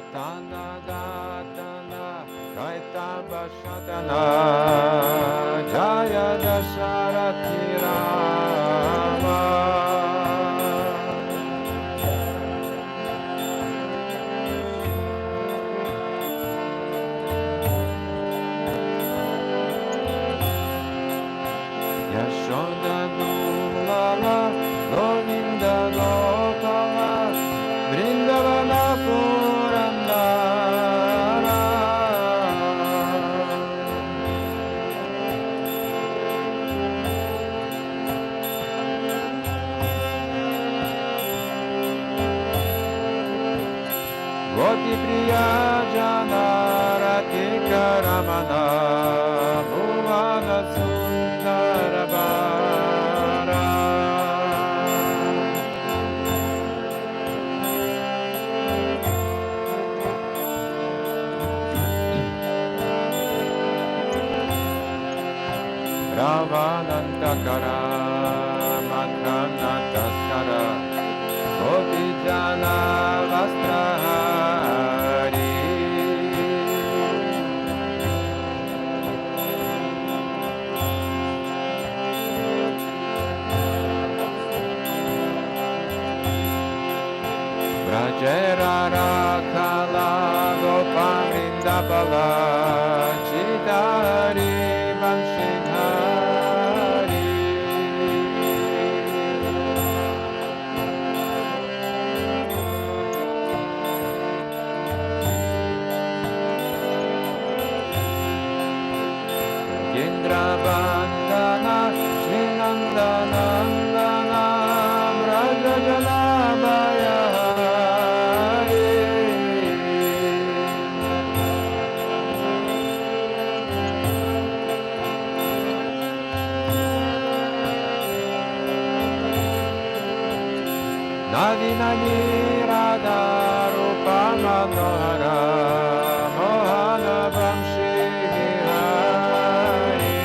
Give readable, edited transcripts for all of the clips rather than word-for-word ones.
Bhutanagātana Kaitabhashatana Jaya Dasharati Rama Yashodhanulala Govinda Gopala Vṛndāvana Purandara Goti Priya Janarati Karamana Bhuvana Sundara Bara Ravanantakara Makranataskara Goti Jana Vastrahari Vrajera Kala Gopam Vṛndāvana Chitari Vanshidhari Indravandana Śrī Nandanandana Vrajajanabhaya Navinani Radha Rupa Manohara Mohana Vamshi Vihari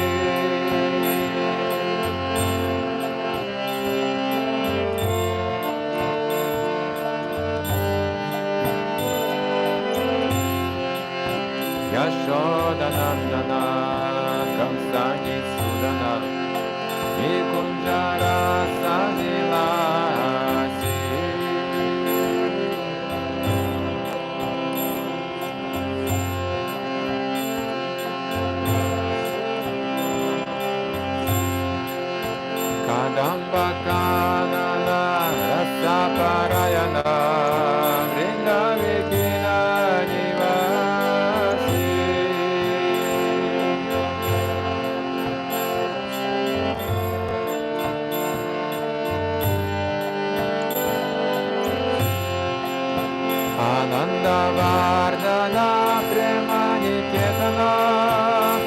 Yashodanandana Kamsani Sudana Nikunjara Sanilasi Kadamba Kanana Rasa Parayana Vṛndavikina Nivasi Anandavardhana Premani Ketana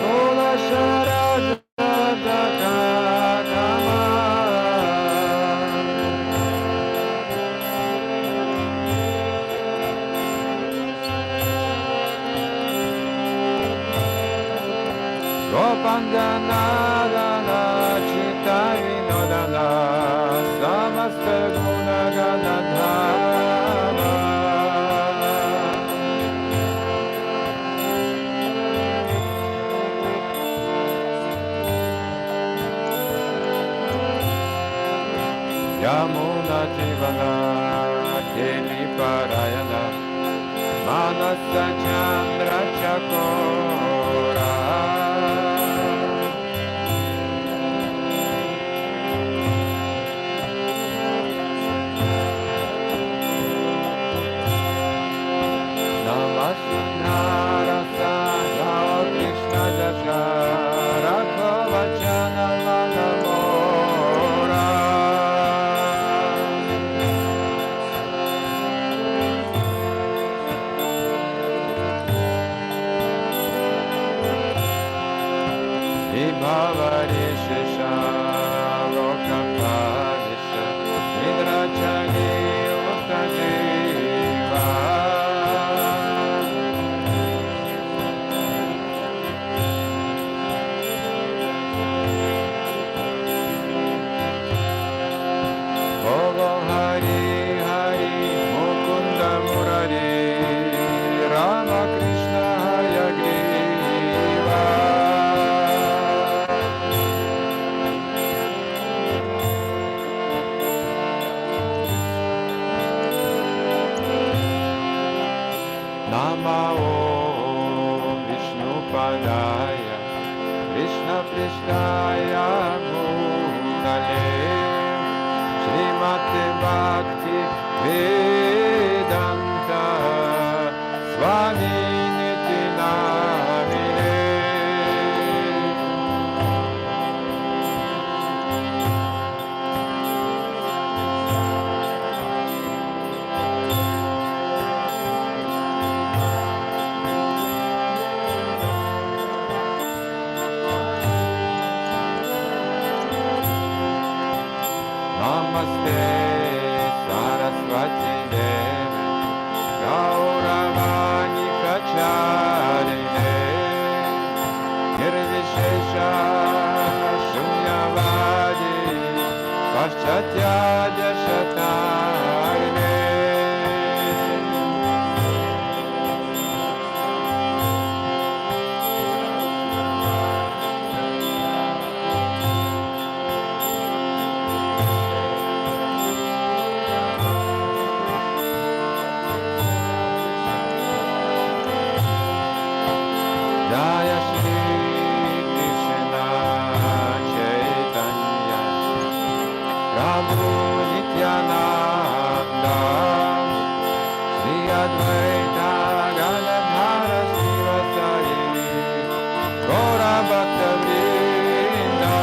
Kulasharajakatama Gopandana Chitta Vinodana Samasta Gunaganadhava Yamuna Jivana Keli Parayana Manasa Chandra Chakora Namashinarasa Jao Krishna Jasha Rakhavachana Lanamora Vibhavarishisha Lokapadisha Nidrachani Uttajiva Bhogo Hari Hari Mukunda Murari Namo Vishnupadaya Krishna Prishtaya Bhutale Śrīmate Bhakti Vedanta Swami Niti Namine. Namaste Saraswati Devi Gauravani Pracharine Nirvishesha Shunyavadi Paschatya Jashatarine. Jaya Śrī Kṛṣṇa Chaitanya Prabhu Nityananda Śrī Advaita Gadadhara Śrīvasari Gaura Bhakta Vṛnda.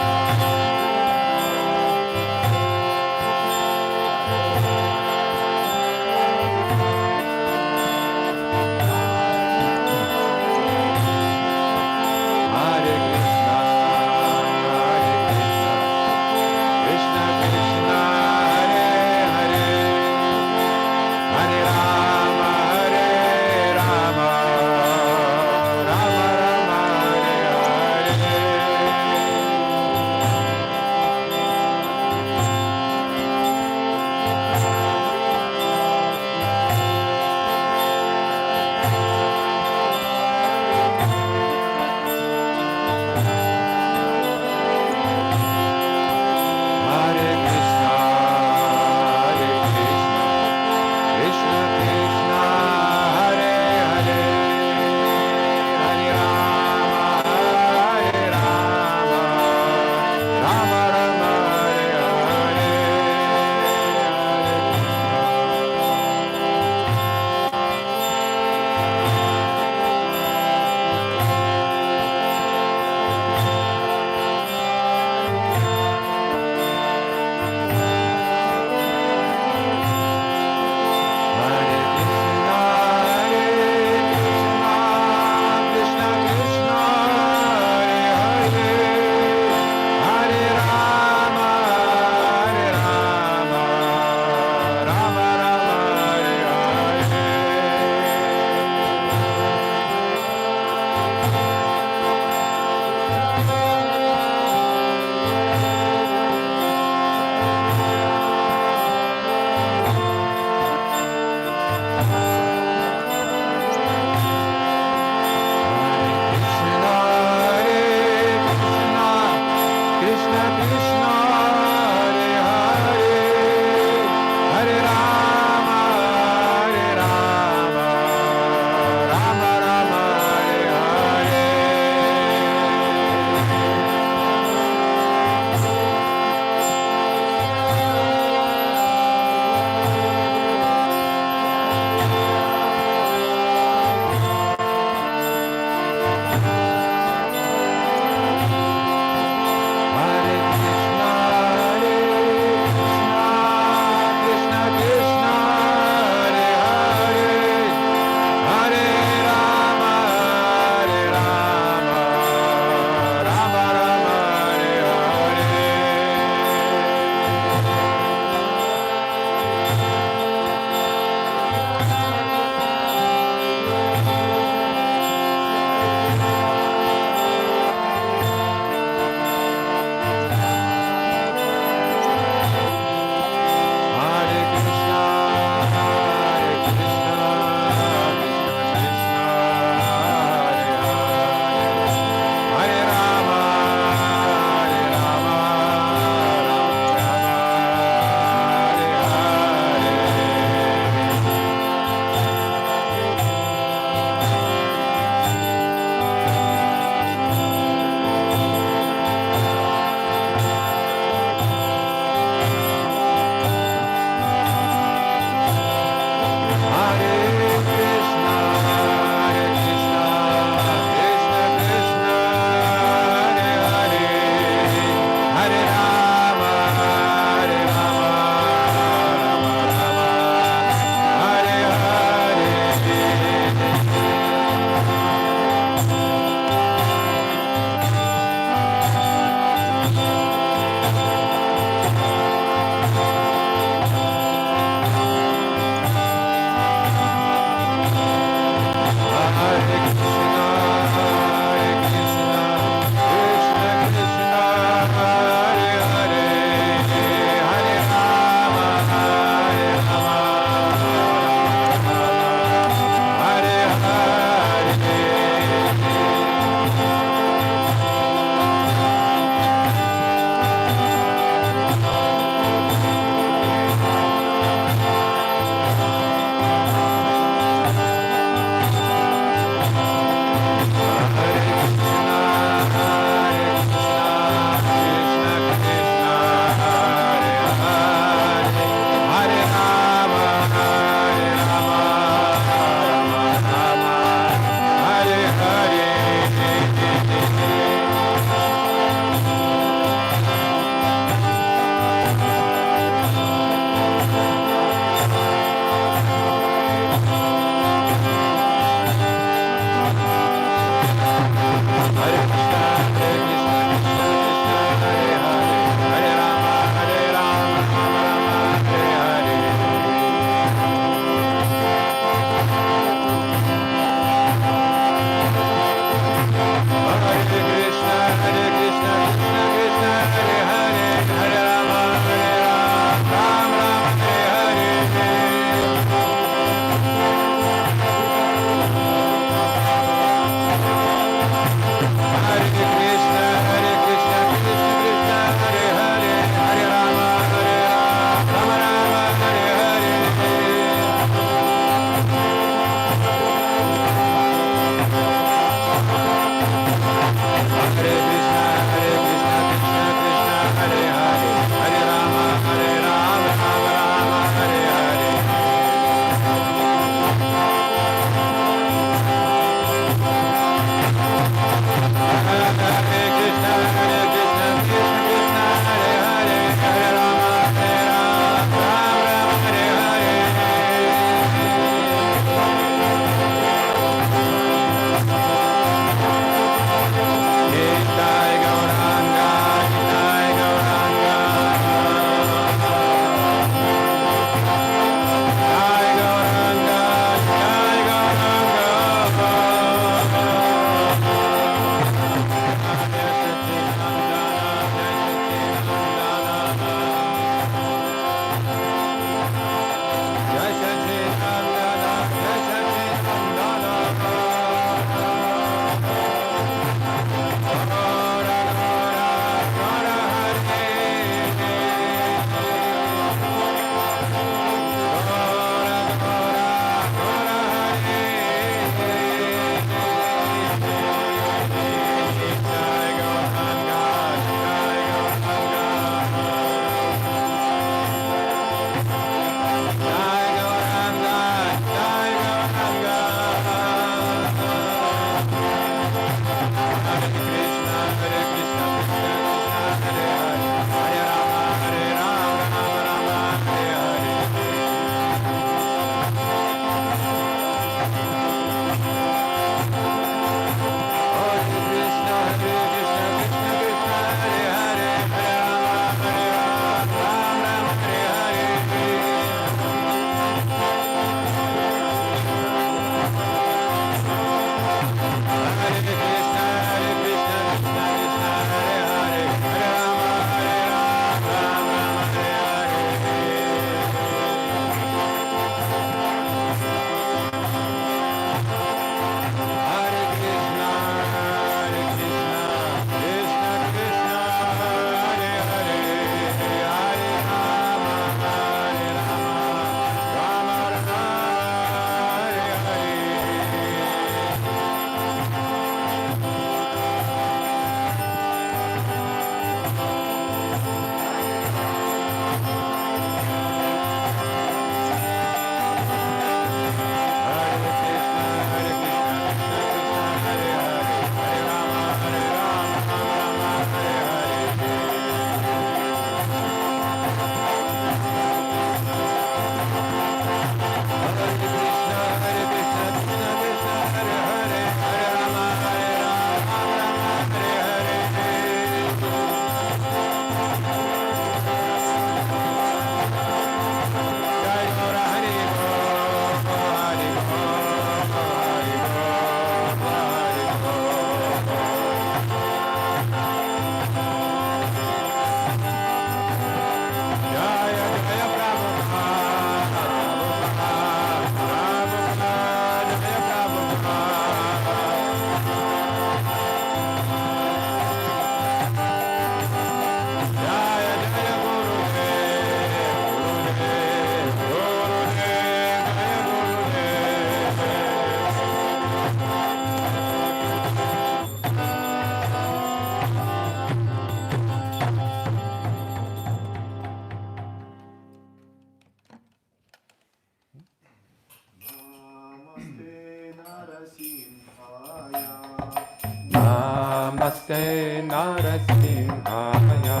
Namaste Narasimhaya.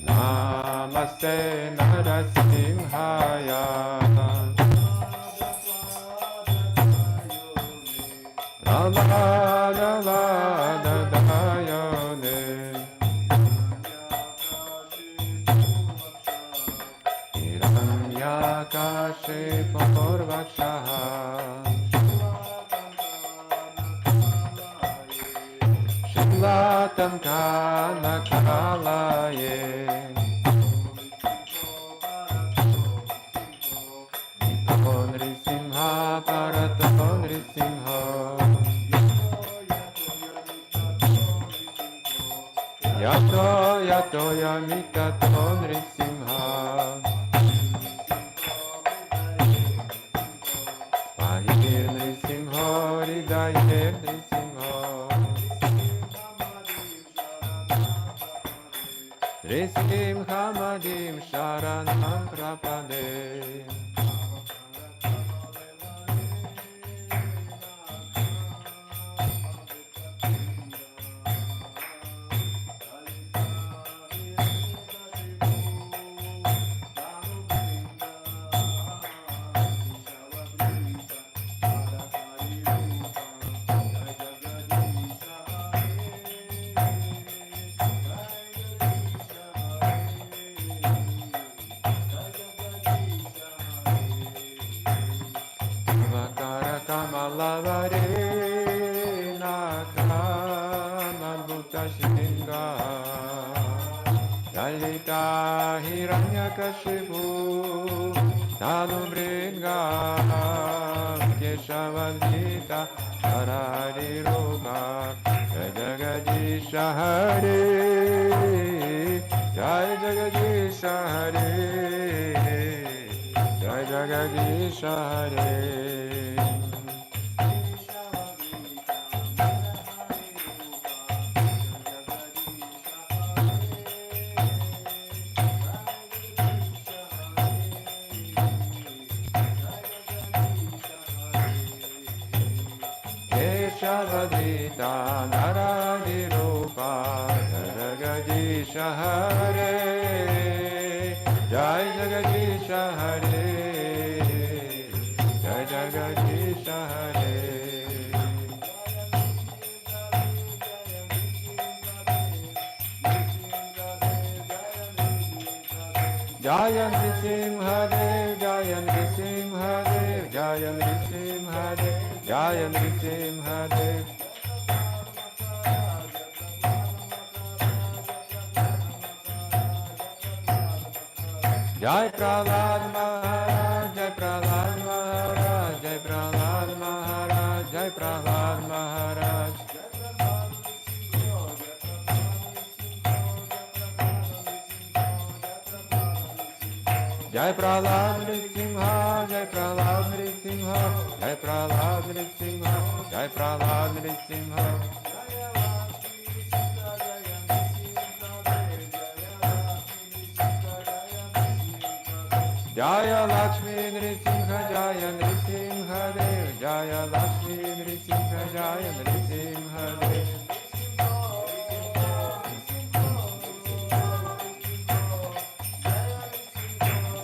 Namaste Narasimhaya. Ravadavadadayone. Hiranyakashipa Purvakshaha. Shivatam Kanakalaye. Nrisimha Parato Nrisimha. Yato Yato Yamitato Nrisimha. Pahir Nrisimha Hridaya Nrisimha Nrisimhamadim Sharanam Prapade Lalita Hiranyakashipu Tanumringa Keshavadita Harari Rupa Jagadisha Hare Jai Jagadisha Hare Jai Jagadisha Hare Keshavadita Naradi Rupa Jagadisha Hare Jai Jagadisha Hare Jai Jagadisha Hare Jaya Nrisimhadev Jaya Nrisimhadev Jaya Nrisimhadev Jaya Nrisimhadev Jai Prahlad Maharaj Jai Prahlad Maharaj Jai Prahlad Maharaj Jai Prahlad Maharaj Jai Prahlad Nrisimha Jai Prahlad Nrisimha Jai Prahlad Nrisimha Jai Prahlad Nrisimha Jaya Lakshmi Nrisimha Jaya Nrisimha Dev Jaya Lakshmi Nrisimha Jaya Nrisimha Dev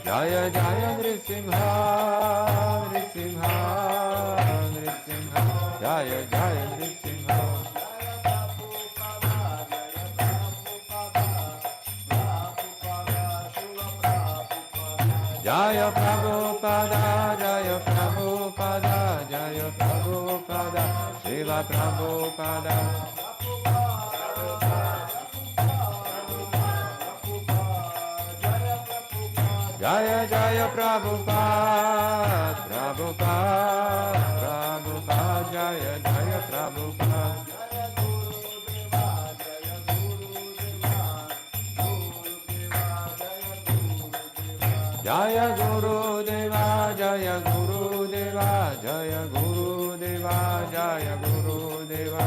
Jaya Jaya Nrisimha Nrisimha Nrisimha Jaya Jaya Nrisimha Jaya Prabhupada Jaya Prabhupada Jaya Prabhupada Srila Prabhupada Jaya Jaya Prabhupada Prabhupada Prabhupada Jaya Jaya Prabhupada Jaya Guru Deva Jaya Guru Deva Jaya Guru Deva Jaya Guru Deva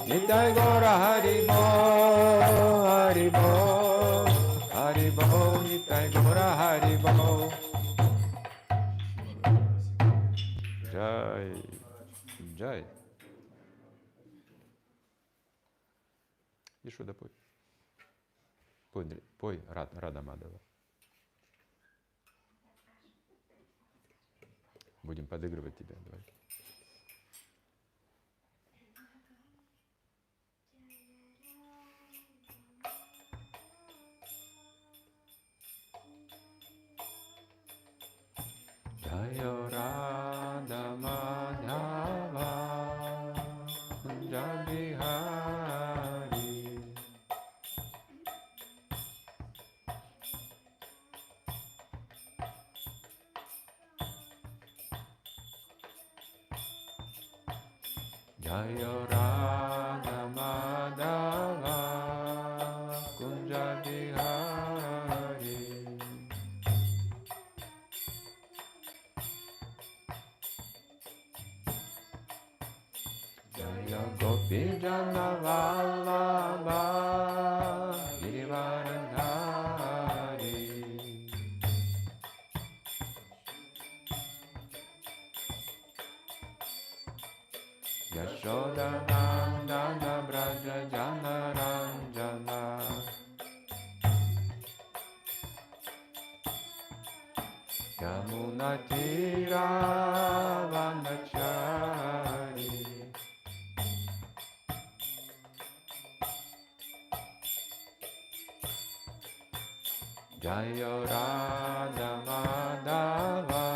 Nitai Gora Hari Bo Hari Bo Hari Bo Nitai Gora Hari Bo Jai Jai И что допой? Пой Рада Мадава. Будем подыгрывать тебя. Давай. Jaya Radha Madhava Kunja Bihari Jaya Radha Madhava Kunja Bihari Gopijana Vallabha Girivaradhari Yashodanandana Braja Janaranjana Yamunatira Vanachari Jayo Radha Madhava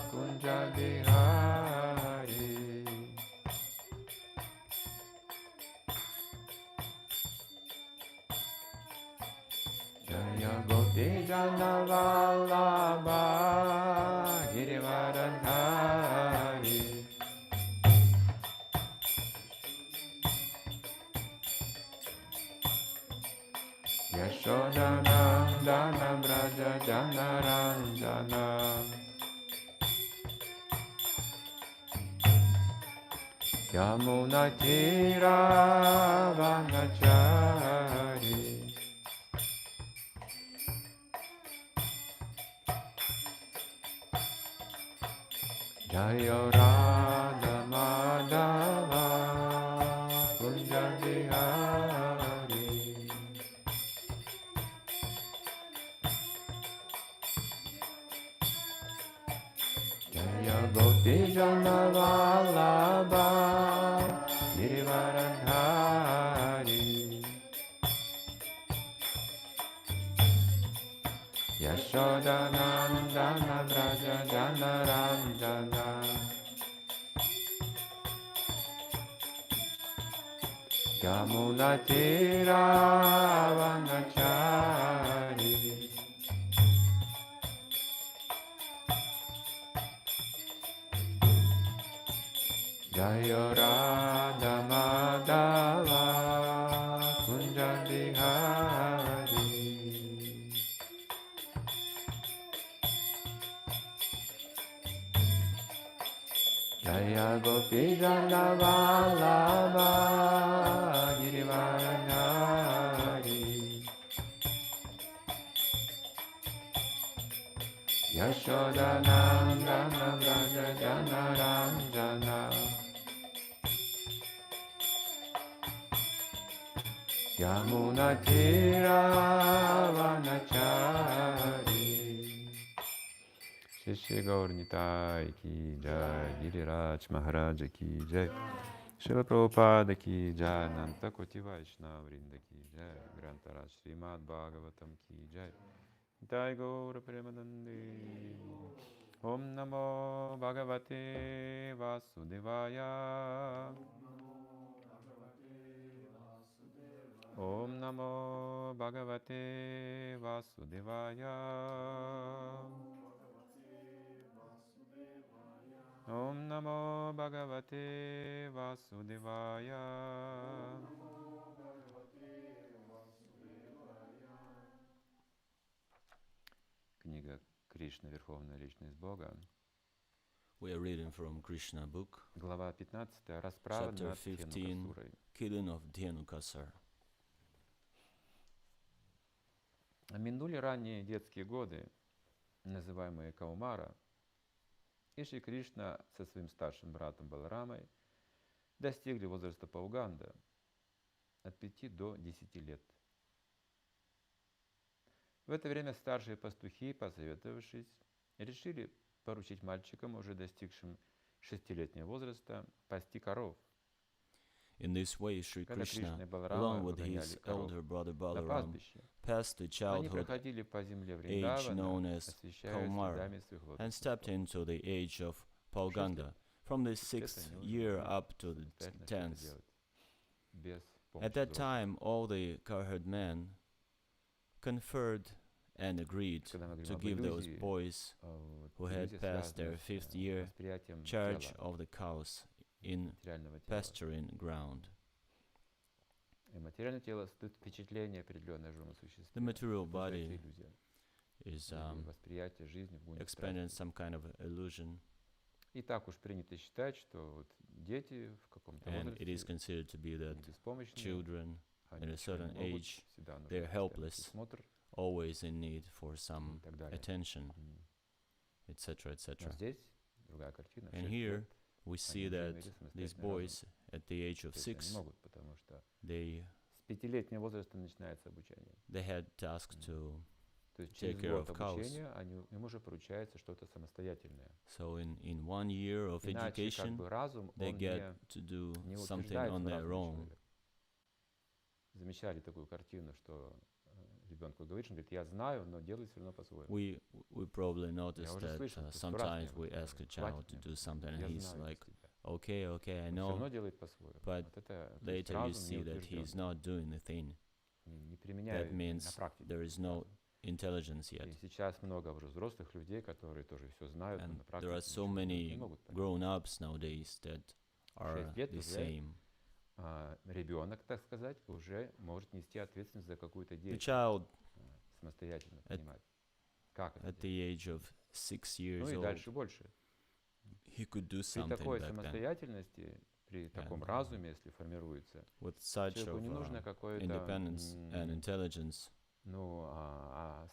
Kunja Bihari Jaya Gopijana Vallabha Girivaradhari Yashodanandana Braja Janaranjana Yamunatira Vanachari Jaya Radha Madhava Kunja Bihari Jaya Gopijana Vallabha Girivaradhari Yashodanandana Braja Janaranjana Yamunatira Vanachari Jaya Radha Madhava Kunja Bihari Jaya Gopijana Vallabha Girivaradhari Yashodanandana Braja Janaranjana Yamunatira Vanachari Shri Gaur Nitai ki jai, Giriraj Maharaj ki jai, Srila Prabhupada ki jai, Nanta Koti Vaishnava Vrinda ki jai, Grantaraj Srimad Bhagavatam ki jai, Nitai Gaur Premanande. Om Namo Bhagavate Vasudevaya. Om Namo Bhagavate Vasudevaya. Om Namo Bhagavate Vasudevaya. Книга Кришна, Верховная Личность Бога. We are reading from Kṛṣṇa book, Глава 15. Расправа chapter над 15, Дхенукасурой. killing of Dhenukasura. Минули ранние детские годы, называемые Каумара, и Шри Кришна со своим старшим братом Баларамой достигли возраста paugaṇḍa от 5 до 10 лет. В это время старшие пастухи, посоветовавшись, решили поручить мальчикам, уже достигшим 6-летнего возраста, пасти коров. In this way, Śrī Kṛṣṇa, along with his elder brother Balarāma, passed the childhood age known as kaumāra and stepped into the age of paugaṇḍa from the 6th year up to the 10th. At that time, all the cowherd men conferred and agreed to give those boys who had passed their 5th year charge of the cows in pasturing ground. The material body is expanding some kind of illusion, И так уж принято считать, что вот дети в каком-то And it is возрасте considered to be that беспомощные, children они at a ничего не certain могут, age, всегда нужен they're постоянный helpless, присмотр always in need for и some так далее. attention, М. etc., Но etc. здесь другая картина. В And 6 here лет we see они уже that имели these самостоятельный разум. boys at the age of То есть они 6, могут, потому что they с 5-летнего возраста начинается обучение. had tasks to То есть take через care год of cows. обучения им уже поручается что-то самостоятельное. So in 1 year of Иначе как education, бы разум, they он get to do не something утверждается on в their разуме own. человека. Замечали такую картину, что ребенку говоришь, он говорит, я знаю, но делай все равно по-своему. We probably notice Я уже that слышал, ты sometimes сто раз we мне ask a говорил, child хватит to мне do something and я he's знаю like, без тебя. okay, I Он все know, равно делает по-своему. but Вот это, то есть later you разум see that he's неутвержденный, not doing the thing. не That применяет на means практике. there is no intelligence И yet. сейчас много уже взрослых людей, которые тоже все знают, но And на there are практике so ничего не many могут понять. grown-ups nowadays that are 6 лет the уже same. ребенок, так сказать, уже может нести ответственность за какую-то The деятельность, child самостоятельно понимать, как это at делать. the age of 6 years Ну и old, дальше больше. he could do При something такой back then. самостоятельности, при таком разуме, если формируется, With such человеку of не нужно какое-то independence and intelligence,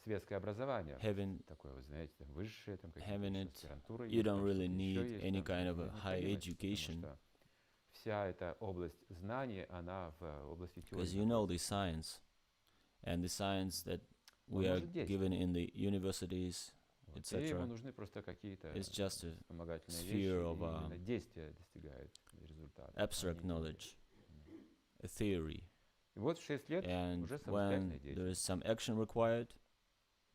светское образование, having такое, вы знаете, там, высшее, там какие-то having еще it, аспирантуры you есть, don't там really что-то еще need есть, any там kind of a high необходимость, потому education, что вся эта область знаний, она в области теории because you know the находится. science, and the science that Он we are может действовать. given in the universities, Вот, и ему etc., нужны просто какие-то is just a вспомогательные sphere вещи, of и именно действие достигает результата. abstract knowledge, a theory. И вот в 6 лет And уже when самостоятельная there is деятельность. some action required,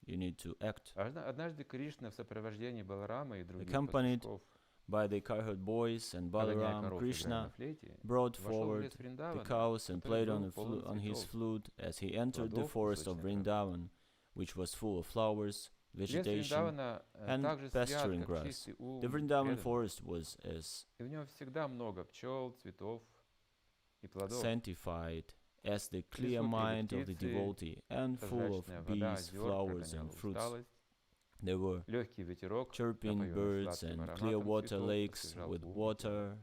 you need to act. Однажды Кришна в сопровождении Баларамы и других Accompanied пастухов, by the cowherd boys and погоняя Balaram, коров, играя на Krishna флейте, brought вошел в forward лес the Вṛндāvana, cows and который played on, был полон on his цветов. flute as he entered the плодов, forest of кусочных Vṛndāvana, which was full of flowers, Лес vegetation, Вṛндāvana and так же свят, pasturing как grass. чистый ум The Vṛndāvan преданных. forest was as И в нем всегда много пчел, цветов и плодов. sanctified as the clear Лесу пели mind of the птицы, devotee, and full of прозрачная вода bees, озер flowers, and прогоняла fruits. усталость. There were Lегкий ветерок, chirping напоенный birds сладким and clear ароматом water цветов, lakes освежал with ум и тело. waters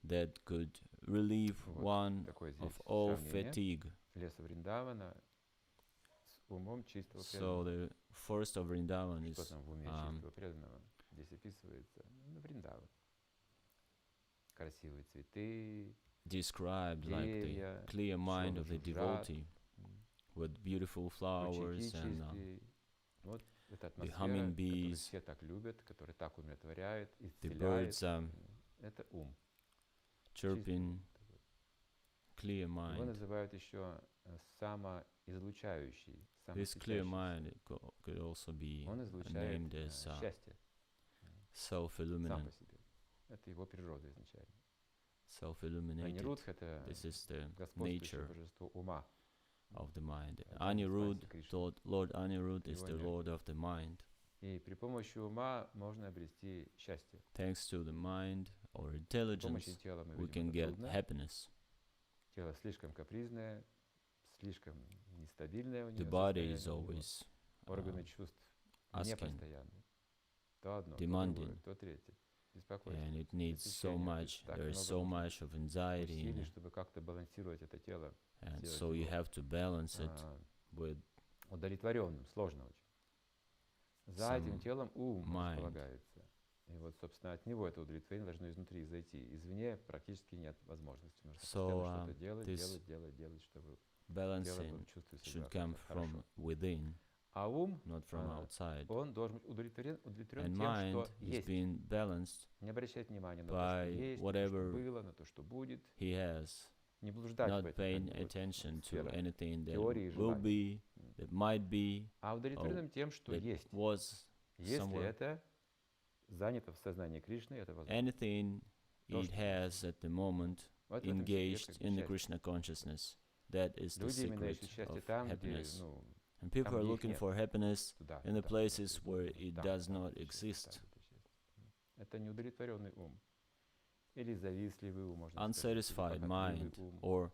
that could relieve Вот one такое здесь of all сравнение fatigue. леса Вṛндāvana с умом чистого So преданного. the forest of Vṛndāvana Что is там в уме чистого преданного? Здесь описывается Вṛндāvana. Красивые цветы, described like the деревья, clear mind пчелы of the жужжат, devotee with beautiful flowers ручейки and чистые. Вот эта the атмосфера, humming которую bees, все так любят, которая так умиротворяет, the исцеляет, birds это ум. chirping, clear Его mind. называют еще самоизлучающий, This clear самосветящийся. mind could also be Он излучает named as счастье сам self-illuminant. по себе. Это его природа изначально. Self-illuminated. Анирудх — это This is the господствующее nature божество ума. of the mind. Это Anirudh, называется Кришна. Lord Anirudh is Его the нет. Lord of the mind. И при помощи ума можно обрести счастье. Thanks to the mind or При intelligence, помощи тела мы we видим, can это get трудно. happiness. Тело слишком капризное, слишком нестабильное у The него body is состояние, у него always органы чувств asking, непостоянны. То одно, то demanding, другое, то третье. Беспокойство. and it needs so Восхищение. То much. есть так There is много so нужно much of anxiety in усилий, it, чтобы как-то балансировать это тело, and сделать so you его have to balance it with удовлетворенным. Сложно очень. За этим some телом ум mind. располагается. И вот, собственно, от него это удовлетворение должно изнутри зайти. Извне практически нет возможности. Нужно постоянно что-то делать, чтобы тело balancing чувствовать should себя come хорошо. from within, А ум, not from outside. он должен быть удовлетворен And тем, mind что is есть. being balanced. Не обращать внимания на то, by что есть, на то, whatever что было, на то, что будет. He has, Не блуждать в not этой paying как бы, attention to сферах anything that теории и will желаний. be, that might be, А удовлетворенным тем, что that есть. was Если somewhere. это занято в сознании Кришны, это возможно. Anything То, it что has at the moment вот в этом engaged секрет in the счастья. Krishna consciousness. That is the Люди именно secret ищут счастье of там, где, happiness. ну, And people там, are где их looking нет. for happiness Туда, in the туда, places туда, where туда, it там, does там not где счастье, exist. там где счастье. Это неудовлетворенный ум. Или завистливый ум, можно Unsatisfied сказать. Или mind похотливый ум. or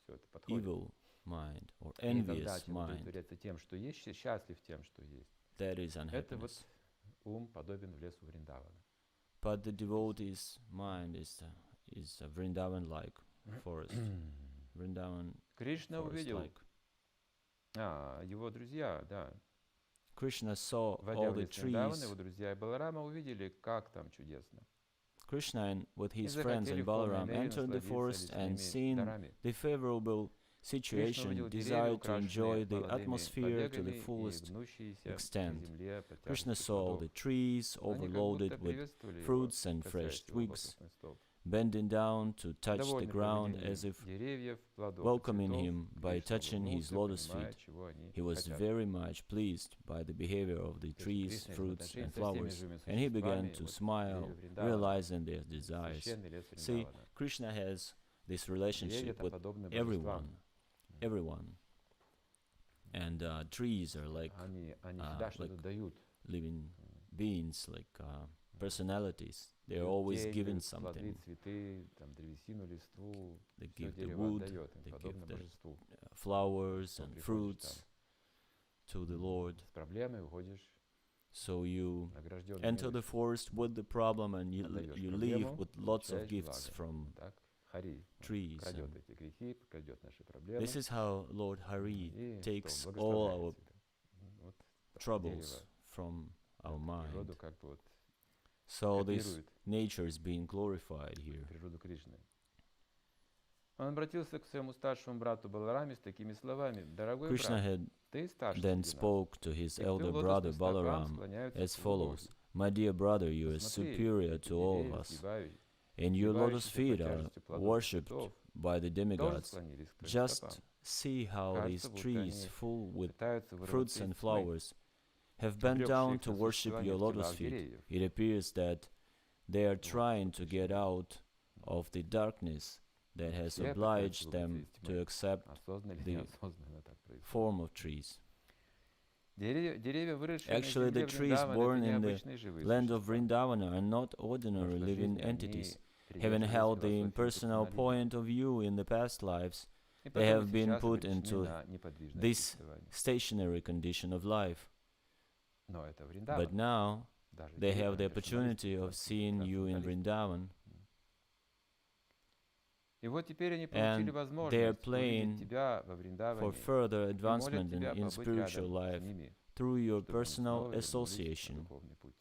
Все это подходит. evil mind or И envious задача mind. удовлетворяться тем, что есть, счастлив тем, что есть. That is Это вот unhappiness. ум подобен в лесу Вṛндāvana. But the devotee's mind is a Vṛndāvana-like forest. Vṛndāvana Кришна увидел, forest-like. Его друзья, да. Krishna saw Войдя all в the лес Вриндавана, trees. его друзья и Баларама увидели, как там чудесно. Krishna and with his И friends захотели and в полной Balaram мере entered the насладиться forest and лесными seeing дарами. the favorable situation, увидел деревья, desired to enjoy украшенные the молодыми atmosphere to the побегами и fullest гнущиеся к extent. земле под Krishna тяжестью saw all плодов. the trees Они как будто overloaded with приветствовали его, fruits and fresh касаясь его twigs, лотосный столб. bending down to touch the Довольный ground поведением as if деревьев, плодов и welcoming цветов, him by Кришна touching his улыбнулся, lotus понимая, feet. чего они He was хотят. very much pleased by the behavior of the То есть trees, Кришна fruits, взаимоотношения and со всеми flowers, живыми and he began существами, to вот smile, деревья Вриндавана, realizing their desires. священный лес See, Вриндавана. Krishna has this Деревья relationship там with подобны everyone, божествам. everyone. And trees are like Они всегда что-то like дают. living beings, like personalities. They are always Тень giving дают, плоды, something. цветы, там, древесину, листву. They Всё give the дерево wood, отдает им, they подобно give the божеству. flowers Кто and приходишь fruits to the Lord. с проблемой, уходишь So you награжденный enter the милостью. forest with the problem and Отдаешь you проблему, leave with lots of получаешь gifts благо. from Так, Хари trees. крадет And эти грехи, крадет наши проблемы. this is how Lord Hari И takes что, all our благословляет тебя. Вот troubles дерево, from our природу mind. как бы вот So this копирует nature is being glorified here. природу Кришны. Он обратился к своему старшему брату Балараме с такими словами: «Дорогой Krishna брат, had ты старше then среди нас, spoke to his и к elder твоим brother лотосным стопам Balaram склоняются as с follows. любовью. My dear brother, you are Посмотри, superior эти to all of деревья, us, and your lotus сгибающиеся под feet are тяжестью плодов и worshipped цветов, by the тоже demigods. склонились к твоим Just стопам. see how these Кажется, будто trees, они full with пытаются fruits вырваться and из тьмы, flowers, have bent обрекшие down их to на worship существование your в lotus телах feet. деревьев. It appears that they are Вот trying что to get Кришна out of the darkness that has Все пытаются obliged выбраться them из to тьмы. accept Осознанно или the неосознанно так происходит. form of trees. Деревья, выросшие на Actually, the земле trees Вриндавана, born это in the необычные живые land of существа. Vṛndāvana are not ordinary В прошлой living жизни entities. они Having придерживались held the философии impersonal персонализма. point of view in the past lives, И they потом have been сейчас put обречены into на неподвижное this существование. stationary condition of life. Но это But Вриндаван. now Даже they have the деревья opportunity of seeing you in Vrindavan, И вот теперь они получили and they are возможность playing увидеть тебя во for Вриндаване further и молят advancement тебя in побыть spiritual рядом с life ними, through your чтобы они personal снова вернулись на association. духовный путь.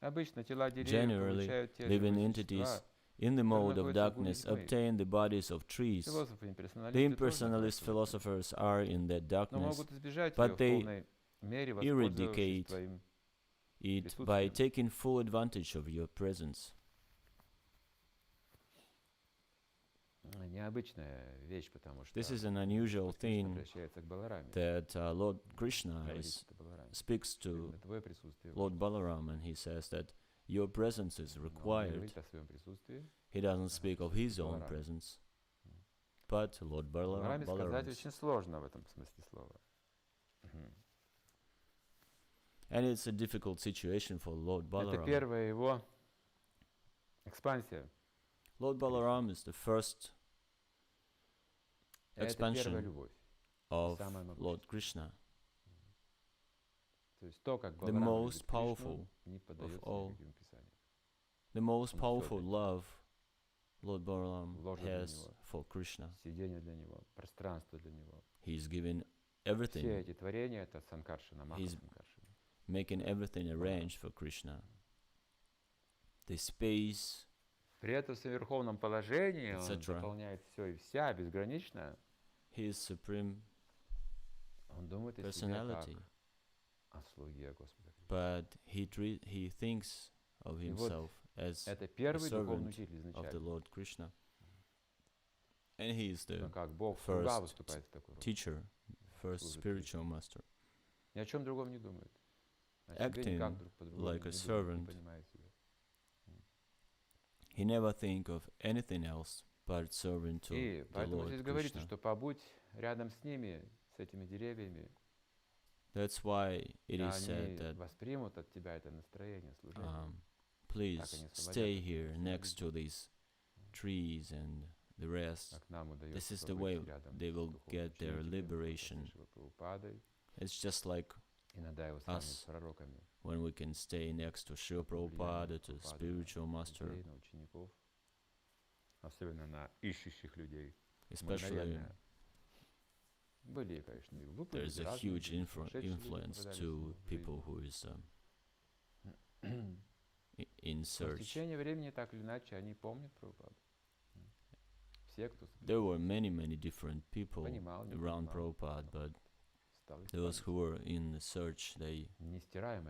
Обычно тела деревьев Generally, получают те living живые entities существа. in the mode of находятся в darkness глубине тьмы. obtain the bodies of trees. Философы-имперсоналисты The тоже impersonalist находятся в этом. philosophers are in that Но darkness, могут избежать but ее в they полной мере, eradicate воспользовавшись твоим it by присутствием. taking full advantage of your presence. Необычная вещь, потому что This is an unusual Кришна thing обращается к Балараме, that Lord Krishna говорит is, это Балараме. speaks to Именно твое присутствие Lord Balaram, and he says that your presence is Но он не required. говорит о своем присутствии. He doesn't speak of his own Balaram. presence, but Lord Балараме сказать Balaram's. очень сложно в этом смысле слова. Мгм. And it's a difficult situation for Lord Это Balaram. первая его экспансия. Lord Balaram is the first Это первая expansion любовь. of Самая могущественная. Lord Krishna. То есть то, как The Баларам most любит Кришну, powerful не поддается all. никаким описаниям. The most Он powerful всё для love Lord Balaram Вложил для has него. for Krishna. Сидение для него, пространство для него. He's given Все everything, эти творения — это Санкаршана, Маха He's Санкаршана. making everything arranged for Krishna. The space, При этом в своем верховном положении он etc. заполняет все и вся безгранично. His supreme Он думает о себе как personality, о слуге Господа. but he thinks of И вот himself as это a первый духовный servant учитель of the изначально. Lord Krishna. And he is Он the как Бог, слуга first выступает в такой роли. teacher, first служит spiritual master, Ни о чем другом не думает. О себе acting никак друг по-другому like a не думает, servant. не понимает себя. He never think of anything else but serving to И the поэтому Lord здесь говорится, Krishna. что побудь рядом с ними, с этими деревьями, That's why it и is said они that воспримут от тебя это настроение служения. please они освободятся stay от here собственной next to these trees and the rest. Как нам удается This is the побыть way рядом they с will духовным get their учителем, liberation. Шрила Прабхупадой. It's just like us when we can stay next to Śrīla Prabhupada, to spiritual master, especially there's a huge influence to people who is in search. There were many different people around Prabhupada, but those who were in the search, they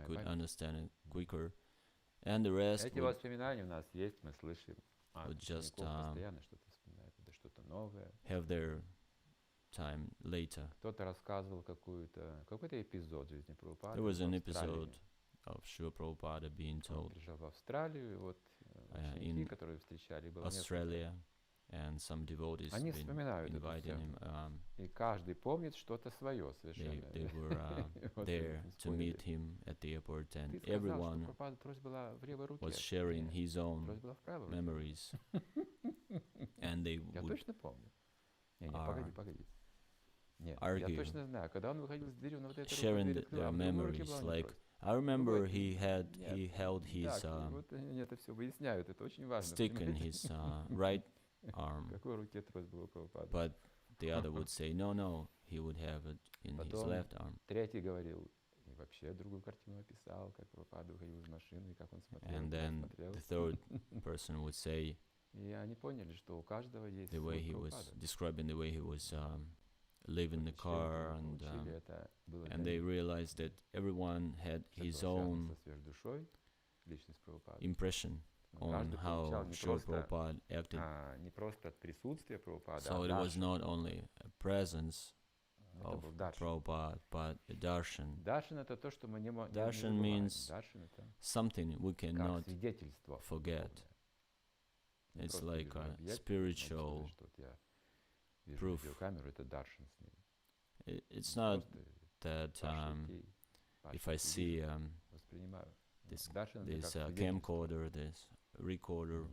could understand it quicker, and the rest would just have their time later. There was an episode of Śrīla Prabhupada being told in Australia, and some devotees invited him. They were there to meet him at the airport, and everyone was sharing his own memories, and they would argue, sharing their memories. Like, I remember he held his stick in his right arm, but the other would say no, he would have it in his left arm. And then the third person would say the way he was describing the way he was living the car, and they realized that everyone had his own impression on how Śrīla Prabhupada acted. So it was not only a presence of Prabhupada, but a darshan. Darshan means something we cannot forget. It's like a spiritual proof. It's not that if I see this camcorder, this recorder,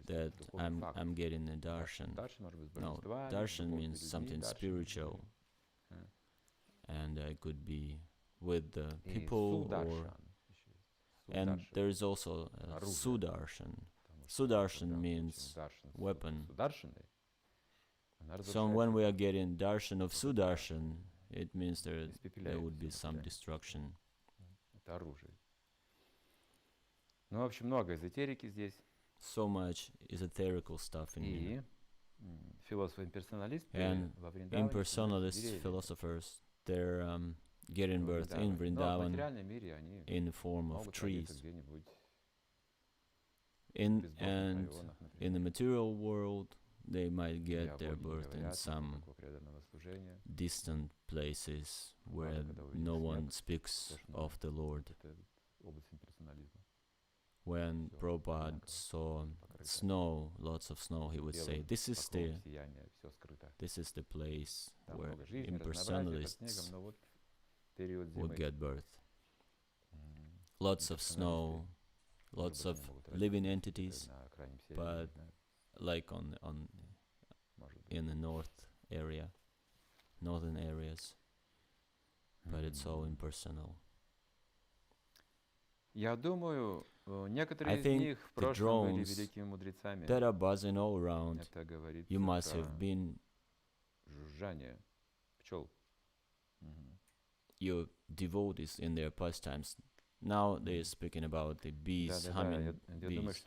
that I'm getting a darshan. No, darshan means something spiritual, and I could be with the people, and there is also a sudarshan. Sudarshan means weapon. So when we are getting darshan of sudarshan, it means there would be some destruction. So much esoterical stuff in here. And impersonalist philosophers, they're getting birth in Vṛndāvana in the form of trees. And in the material world, they might get their birth in some distant places where no one speaks of the Lord. When Prabhupada saw snow, lots of snow, he would say, this is the place where impersonalists would get birth. Lots of snow, lots of living entities, but like in the northern areas, but it's all impersonal. I think the drones that are buzzing all around, you must have been your devotees in their pastimes. Now they're speaking about the bees, humming bees.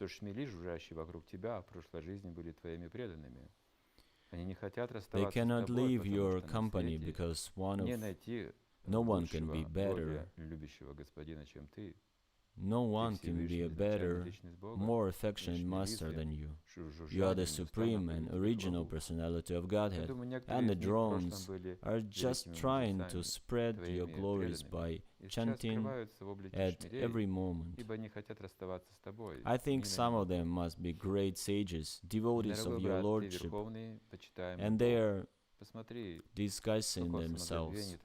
They cannot leave your company because no one can be better. No one can be a better, more affectionate master than you. You are the supreme and original personality of Godhead, and the drones are just trying to spread your glories by chanting at every moment. I think some of them must be great sages, devotees of your Lordship, and they are disguising themselves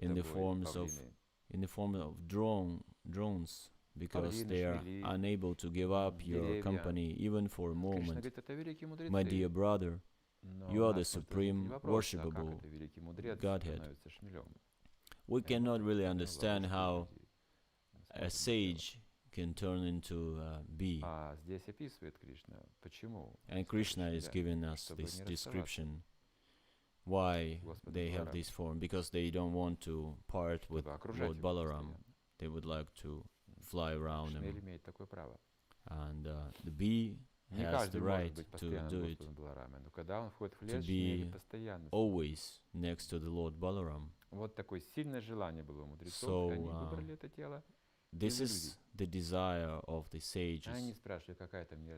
in the form of drones, because they are unable to give up your company even for a moment. My dear brother, you are the supreme worshipable Godhead. we cannot really understand how a sage can turn into a bee. And Krishna is giving us this description why they have this form, because they don't want to part with Lord Balarāma. They would like to fly around him. And the bee has the right to do it, to be always next to the Lord Balarāma. So this is the desire of the sages,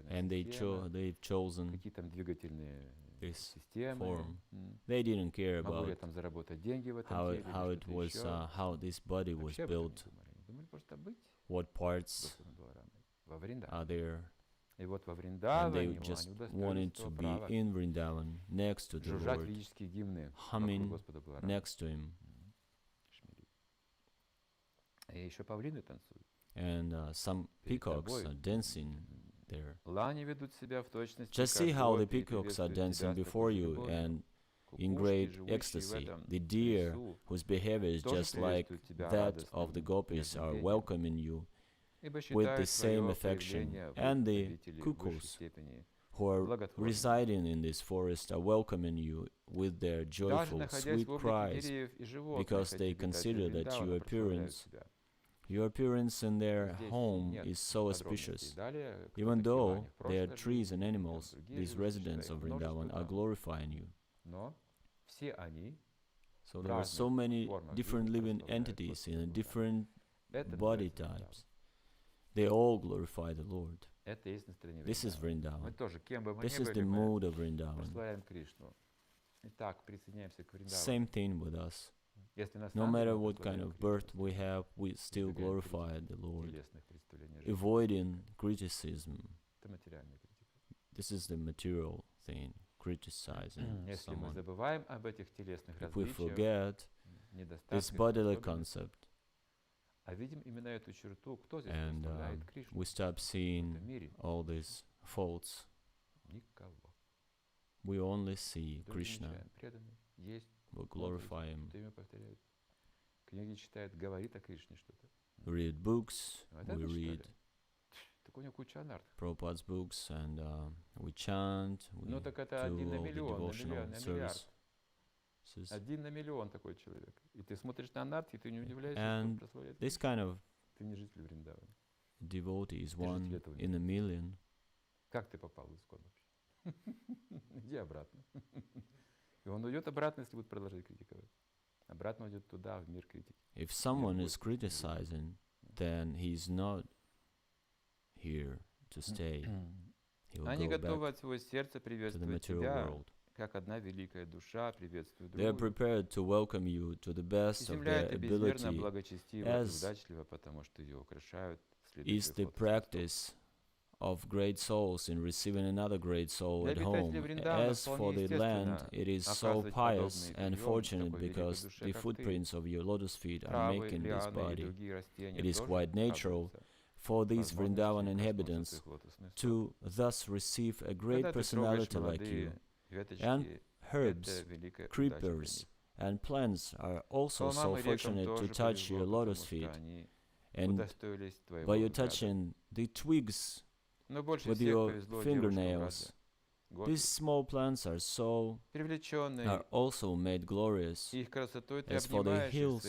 and they've chosen this form. They didn't care about how it was, how this body was built, what parts are there, and they just wanted to be in Vṛndāvana, next to the Lord, humming next to him. And some peacocks are dancing there. Just see how the peacocks are dancing before you, and in great ecstasy. The deer, whose behavior is just like that of the gopis, are welcoming you with the same affection, and the cuckoos, who are residing in this forest, are welcoming you with their joyful, sweet cries, because they consider that your appearance in their home is so auspicious. Even though they are trees and animals, these residents of Vṛndāvana are glorifying you. So there are so many different living entities in different body types. They all glorify the Lord. This is Vṛndāvana. This is the mood of Vṛndāvana. Same thing with us. No matter what kind of birth we have, we still glorify the Lord, avoiding criticism. This is the material thing, criticizing someone. If we forget this bodily concept, and we stop seeing all these faults, we only see Krishna. We glorify him. We read books, we read Prabhupada's books, and we chant, we do all the devotional service. And this kind of devotee is one in a million. If someone is criticizing, then he's not here to stay. He will go back to the material world. They are prepared to welcome you to the best of their ability, as is the practice of great souls in receiving another great soul at home. As for the land, it is so pious and fortunate because the footprints of your lotus feet are making this body. It is quite natural for these Vṛndāvana inhabitants to thus receive a great personality like you. And herbs, creepers, and plants are also so fortunate to touch your lotus feet. And by your touching the twigs with your fingernails, these small plants are also made glorious. As for the hills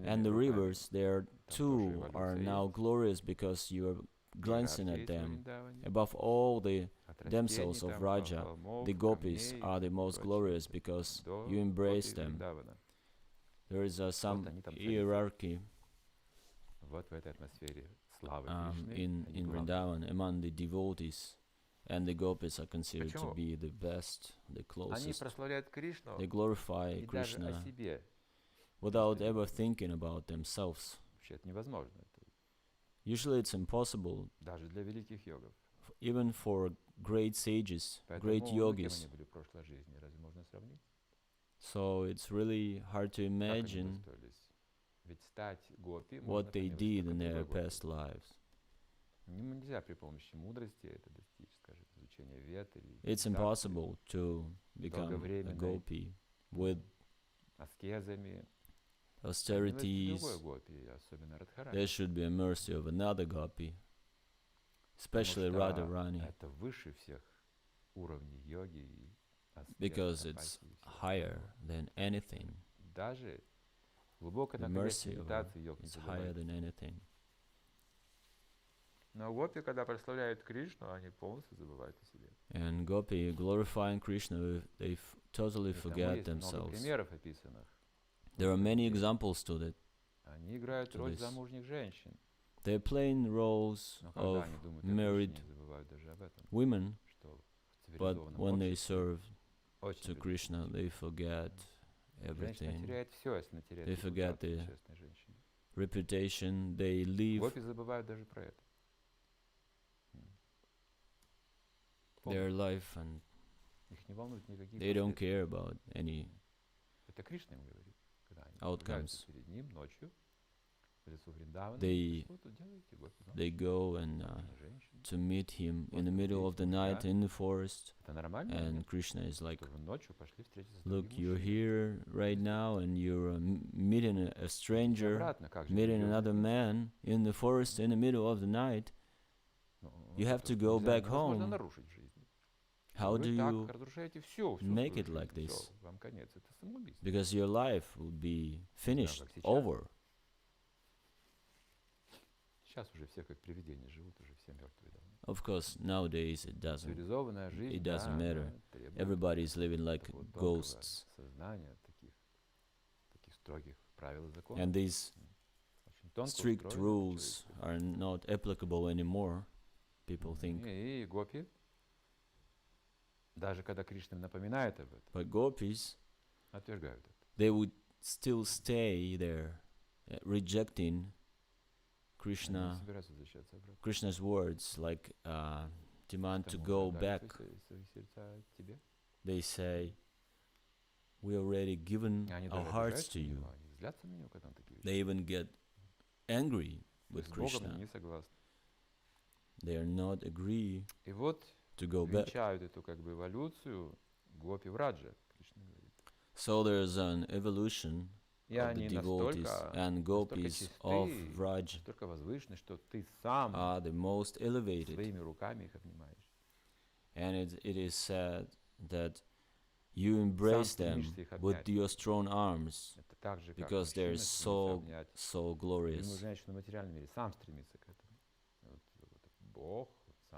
and the rivers, there too are now glorious because you are glancing at them. Above all the damsels of Raja, the gopis are the most glorious because you embrace them. There is some hierarchy in Vṛndāvana among the devotees, and the gopis are considered to be the best, the closest. They glorify Krishna without ever thinking about themselves. Usually it's impossible, even for great sages, great yogis. So it's really hard to imagine what they did in their past lives. It's impossible to become a gopi with austerities. There should be a mercy of another gopi, especially Radharani, because it's higher than anything. The mercy of her is higher than anything. And gopi glorifying Krishna, they totally forget themselves. There are many examples to that. They're playing roles of married women, but when they serve to Krishna, they forget everything. They forget the reputation, they leave their life and they don't care about any outcomes. They go and to meet him in the middle of the night in the forest, and Krishna is like, look, you're here right now and you're meeting a stranger, meeting another man in the forest in the middle of the night. You have to go back home. How do you make it like this? Because your life will be finished, over. Of course, nowadays it doesn't matter. Everybody is living like ghosts. And these strict rules are not applicable anymore, people think. But gopis, they would still stay there, rejecting Krishna's words, like demand to go back. They say, we already given our hearts to you. They even get angry with Krishna. They are not agree to go back. So there's an evolution of the devotees, and gopis of Vraj are the most elevated. And it is said that you embrace them with your strong arms because they're so glorious.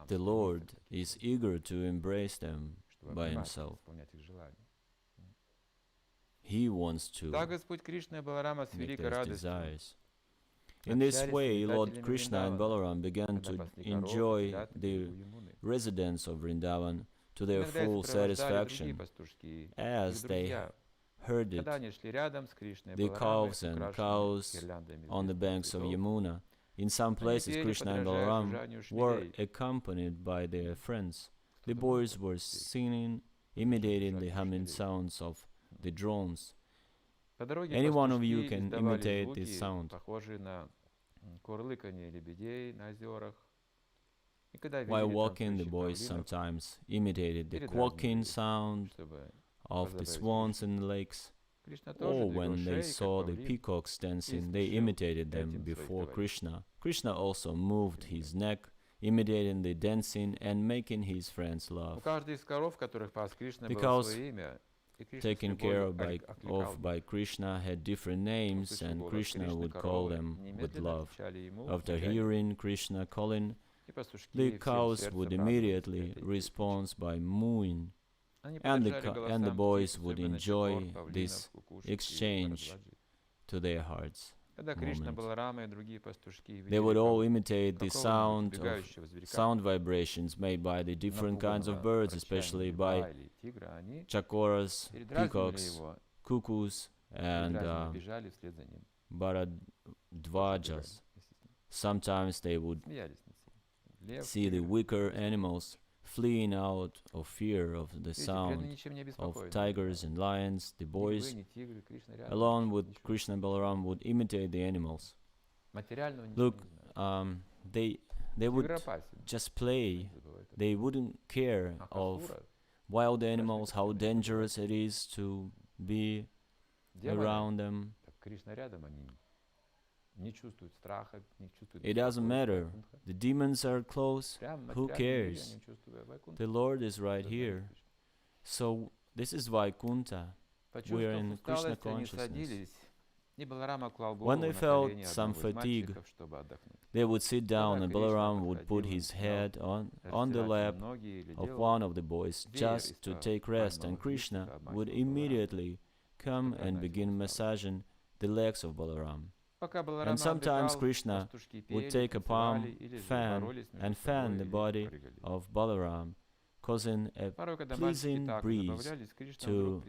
The Lord is eager to embrace them by himself. He wants to make those desires. In this way, Lord Kṛṣṇa and Balarāma began to enjoy the residence of Vṛndāvana to their full satisfaction. As they herded the calves and cows on the banks of Yamuna, in some places Kṛṣṇa and Balarāma were accompanied by their friends. The boys were singing, imitating the humming sounds of the drones. Any one of you can imitate this sound. While walking, the boys sometimes imitated the quacking sound of the swans in the lakes, or when they saw the peacocks dancing, they imitated them before Kṛṣṇa. Kṛṣṇa also moved his neck, imitating the dancing and making his friends laugh. The cows taken care of by Kṛṣṇa had different names, and Kṛṣṇa would call them with love. After hearing Kṛṣṇa calling, the cows would immediately respond by mooing, and the boys would enjoy this exchange to their hearts. They would all imitate the sound vibrations made by the different kinds of birds, especially by chakoras, peacocks, cuckoos, and bharadvajas. Sometimes they would see the weaker animals fleeing out of fear of the sound of tigers and lions. The boys, along with Kṛṣṇa and Balarāma, would imitate the animals. Look, they would just play. They wouldn't care of wild animals, how dangerous it is to be around them. It doesn't matter. The demons are close. Who cares? The Lord is right here. So this is Vaikuntha. We are in Krishna consciousness. When they felt some fatigue, they would sit down and Balarāma would put his head on the lap of one of the boys just to take rest, and Krishna would immediately come and begin massaging the legs of Balarāma. And sometimes Krishna would take a palm fan and fan the body of Balarāma, causing a pleasing breeze to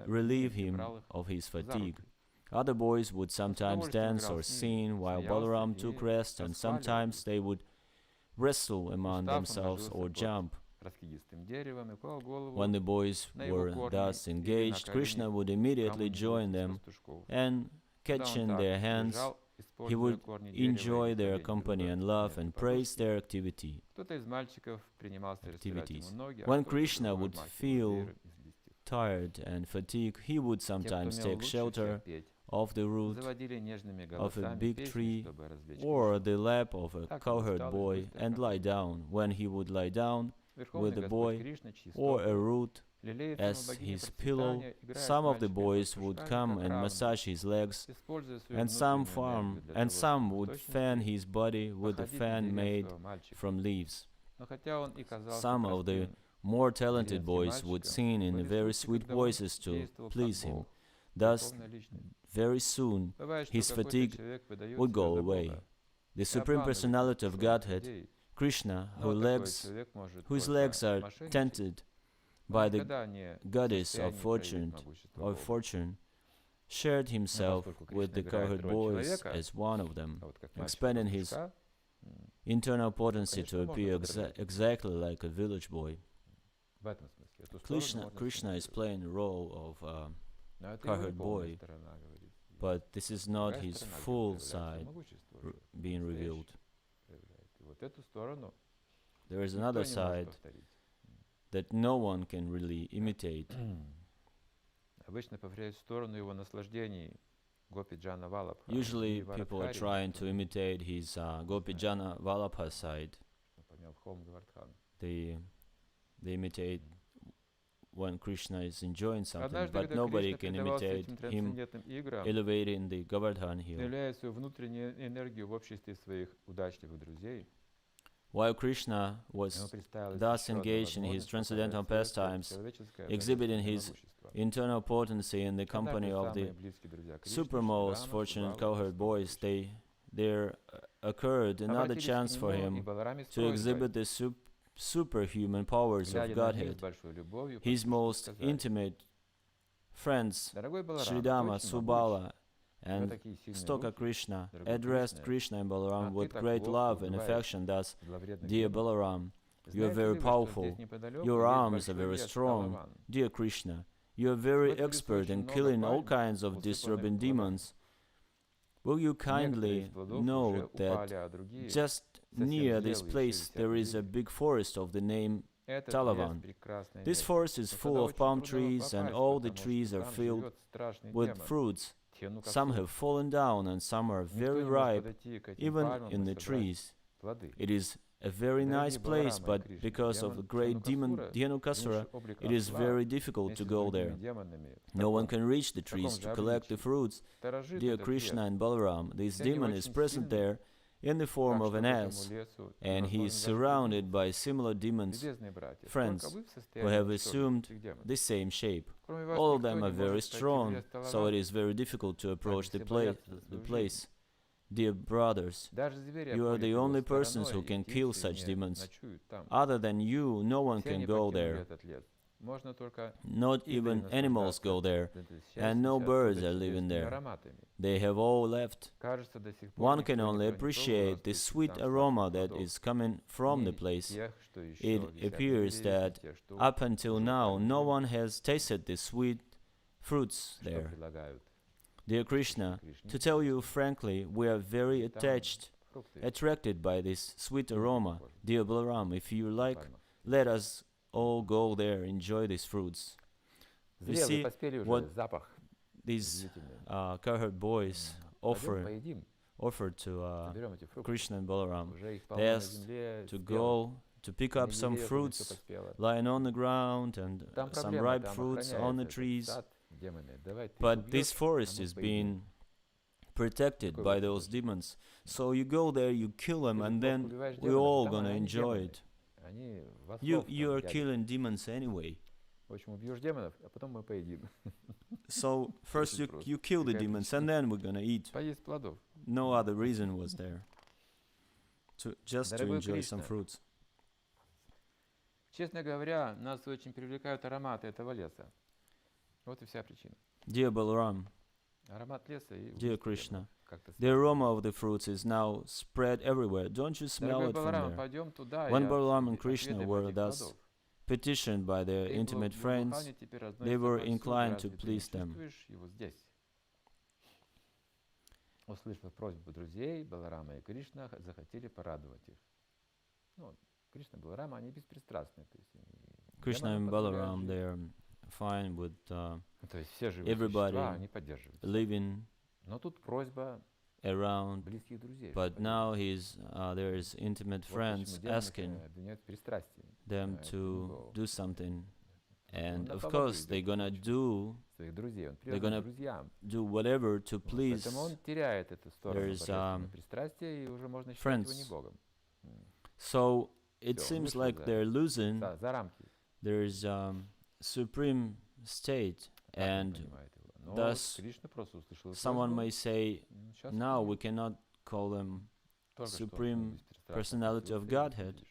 relieve him of his fatigue. Other boys would sometimes dance or sing while Balarāma took rest, and sometimes they would wrestle among themselves or jump. When the boys were thus engaged, Krishna would immediately join them, and catching their hands, he would enjoy their company and love and praise their activities. When Krishna would feel tired and fatigued, he would sometimes take shelter of the root of a big tree or the lap of a cowherd boy and lie down. When he would lie down with the boy or a root as his pillow, some of the boys would come and massage his legs, and some would fan his body with a fan made from leaves. Some of the more talented boys would sing in very sweet voices to please him. Thus, very soon, his fatigue would go away. The Supreme Personality of Godhead, Kṛṣṇa, whose legs are tended by the goddess of fortune, shared himself with the cowherd boys as one of them, expanding his internal potency to appear exactly like a village boy. Kṛṣṇa is playing the role of cowherd boy, but this is not his full side being revealed. There is another side that no one can really imitate. Usually people are trying to imitate his Gopijana Vallabha side. They imitate when Krishna is enjoying something, but nobody can imitate him elevating the Govardhan hill. While Krishna was thus engaged in his transcendental pastimes, exhibiting his internal potency in the company of the supermost fortunate cowherd boys, there occurred another chance for him to exhibit the superhuman powers of Godhead. His most intimate friends, Sridhama, Subala, and Stoka Krishna, addressed Kṛṣṇa and Balarāma with great love and affection. Thus, dear Balarāma, you are very powerful. Your arms are very strong. Dear Kṛṣṇa, you are very expert in killing all kinds of disturbing demons. Will you kindly note that just near this place there is a big forest of the name Talavan. This forest is full of palm trees, and all the trees are filled with fruits. Some have fallen down and some are very ripe, even in the trees. It is a very nice place, but because of the great demon Dhenukasura, it is very difficult to go there. No one can reach the trees to collect the fruits. Dear Kṛṣṇa and Balarāma, this demon is present there in the form of an ass, and he is surrounded by similar demons, friends, who have assumed the same shape. All of them are very strong, so it is very difficult to approach the place. Dear brothers, you are the only persons who can kill such demons. Other than you, no one can go there. Not even animals go there, and no birds are living there. They have all left. One can only appreciate the sweet aroma that is coming from the place. It appears that up until now, no one has tasted the sweet fruits there. Dear Kṛṣṇa, to tell you frankly, we are very attracted by this sweet aroma. Dear Balarāma, if you like, let us all go there, enjoy these fruits. You see, what these cowherd boys offered to Kṛṣṇa and Balarāma. They asked to go to pick up some fruits lying on the ground and some ripe fruits on the trees. But this forest is being protected by those demons. So you go there, you kill them, and then we're all gonna enjoy it. You are killing demons anyway. So first you kill the demons, and then we're gonna eat. No other reason was there. Just to enjoy some fruits. Честно говоря, нас очень привлекают ароматы этого леса. Вот и вся причина. Dear Balarāma, dear Kṛṣṇa, the aroma of the fruits is now spread everywhere. Don't you smell it from there? When Balarāma and Kṛṣṇa were thus petitioned by their intimate friends, they were inclined to please them. Услышав просьбу друзей, Баларама и Кришна захотели порадовать их. Кришна и Баларама, они беспристрастны. Krishna and Balarāma, they are fine with everybody living around, but now there is intimate friends asking them to do something, and of course they're gonna do whatever to please their friends. So it seems like they're losing their supreme state, and thus someone may say, now we cannot call them Supreme Personality of Godhead.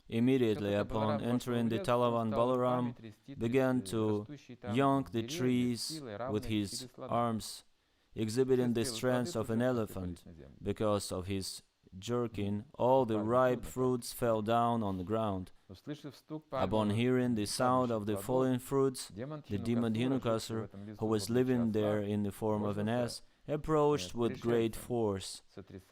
Immediately upon entering the Talavan, Balarāma began to yank the trees with his arms, exhibiting the strength of an elephant. Because of his jerking, all the ripe fruits fell down on the ground. Upon hearing the sound of the falling fruits, the demon Dhinukasur, who was living there in the form of an ass, approached with great force,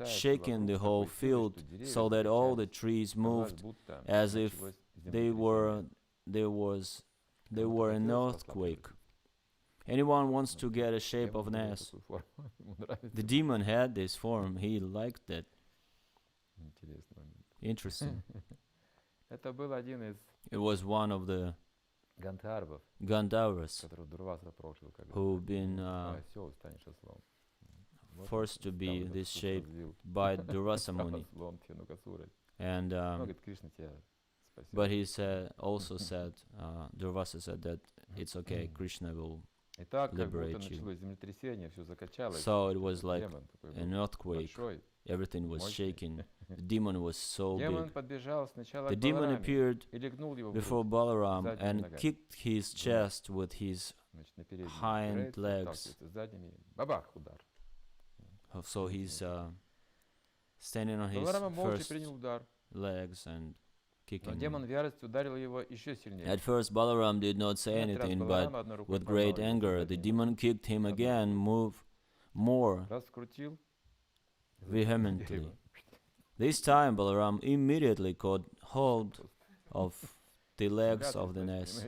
shaking the whole field so that all the trees moved as if there was an earthquake. Anyone wants to get a shape of an ass? The demon had this form. He liked that. Interesting. It was one of the Gandharvas who've been forced to be this shape by Durvasa Muni. And but he also said, Durvasa said that it's okay, Krishna will liberate you. So it was like an earthquake. Everything was shaking. The demon was so big. The demon appeared before Balarāma and kicked his chest with his hind legs. So he's standing on his first legs and kicking him. At first Balarāma did not say anything, but with great anger the demon kicked him again, more vehemently. This time Balarāma immediately caught hold of the legs of the ass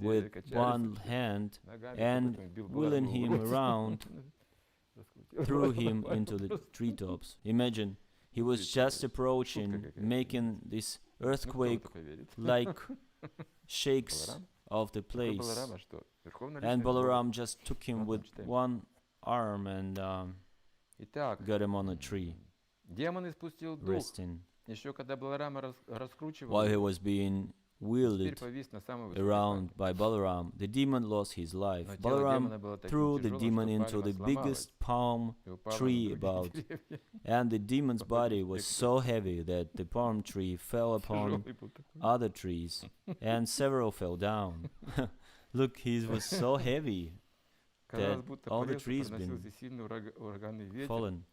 with one hand and, wheeling him around, threw him into the treetops. Imagine, he was just approaching, making this earthquake-like shakes of the place, and Balarāma just took him with one arm and got him on a tree, resting. While he was being wheeled around by Balarāma, the demon lost his life. Balarāma threw the demon into the biggest palm tree about, and the demon's body was so heavy that the palm tree fell upon other trees, and several fell down. Look, he was so heavy that all the trees been fallen.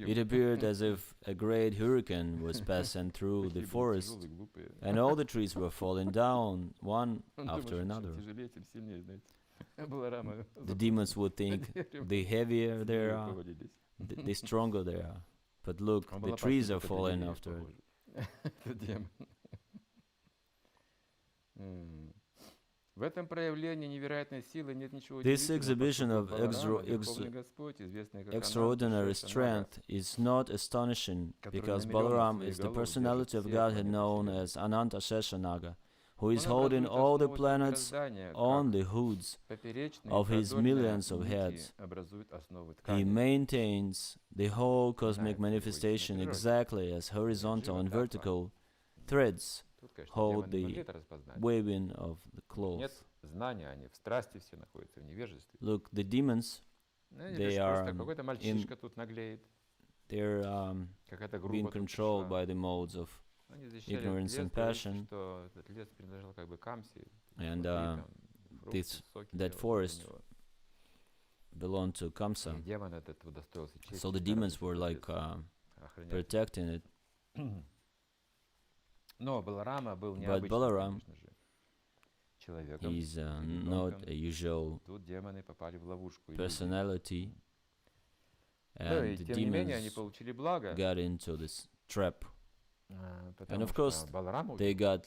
It appeared as if a great hurricane was passing through the forest, and all the trees were falling down, one after another. The demons would think the heavier they are, the stronger they are. But look, the trees are falling after This exhibition of extraordinary strength is not astonishing because Balaram is the personality of Godhead known as Ananta Sheshanaga, who is holding all the planets on the hoods of his millions of heads. He maintains the whole cosmic manifestation exactly as horizontal and vertical threads hold the weaving of the cloth. Look, the demons, they're being controlled by the modes of ignorance and passion, and that forest belonged to Kamsa, so the demons were like protecting it. But Balaram, he's not a usual personality, and the demons got into this trap. And of course, they got,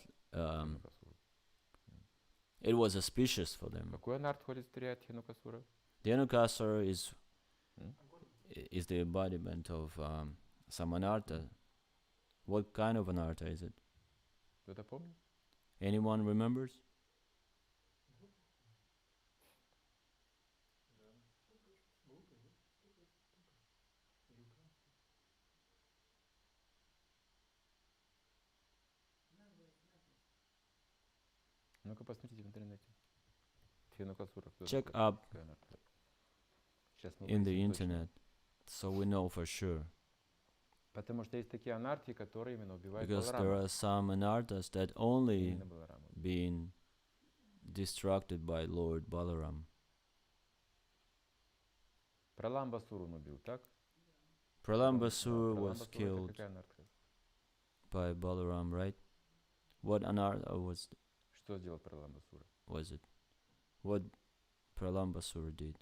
it was auspicious for them. The Dhenukasura is the embodiment of some anartha. What kind of anartha is it? Anyone remembers? Check up in the internet, so we know for sure. Because there are some anarthas that only being destructed by Lord Balaram. Pralambasura was killed by Balaram, right? What anartha was it? What Pralambasura did?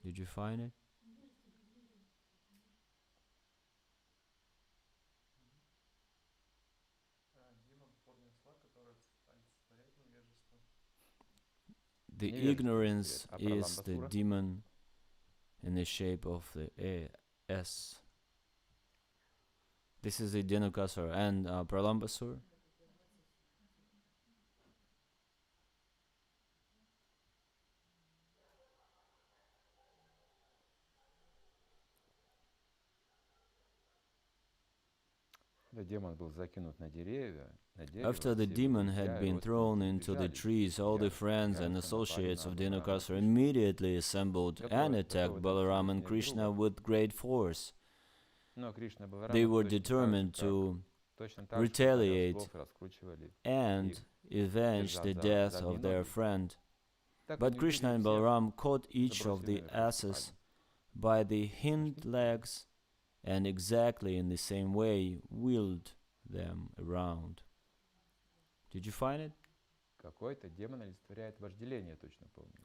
Did you find it? The ignorance is the demon in the shape of the S. This is the Dhenukasura and Pralambasura. After the demon had been thrown into the trees, all the friends and associates of Dhenukasura immediately assembled and attacked Balarāma and Kṛṣṇa with great force. They were determined to retaliate and avenge the death of their friend. But Kṛṣṇa and Balarāma caught each of the asses by the hind legs and exactly in the same way wheeled them around. Did you find it?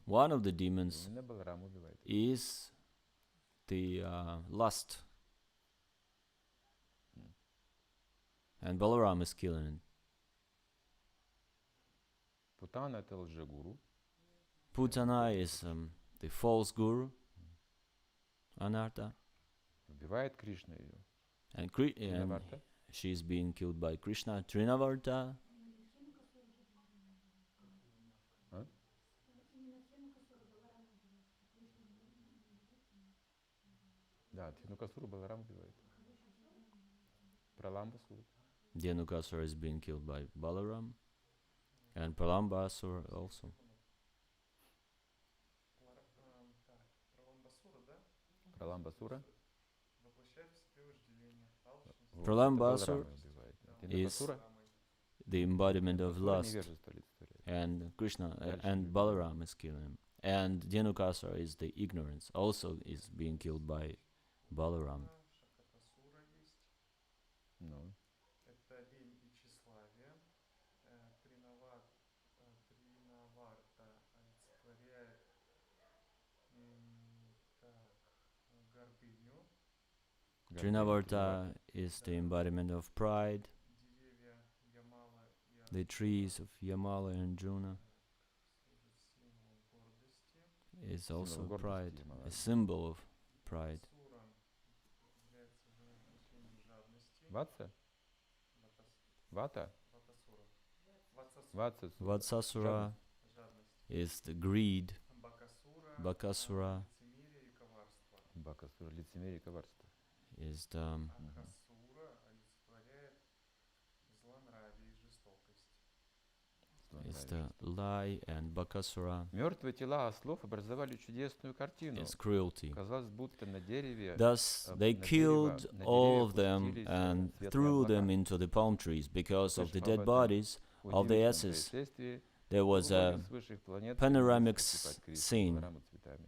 One of the demons is the lust, and Balaram is killing it. Putana is the false guru, anartha. And she is being killed by Kṛṣṇa. Trinavarta. Dhenukasura is being killed by Balaram, and Pralambasura also. Pralambasura is the embodiment of lust, and Kṛṣṇa and Balaram is killing him. And Dhenukasura is the ignorance, also is being killed by Balaram. Trinavarta is the embodiment of pride. The trees of Yamala and Juna is also pride, a symbol of pride. Vatsasura is the greed. Bakasura is the lie, and Bakasura is cruelty. Thus, they killed all of them and threw them into the palm trees. Because of the dead bodies of the asses, there was a panoramic scene.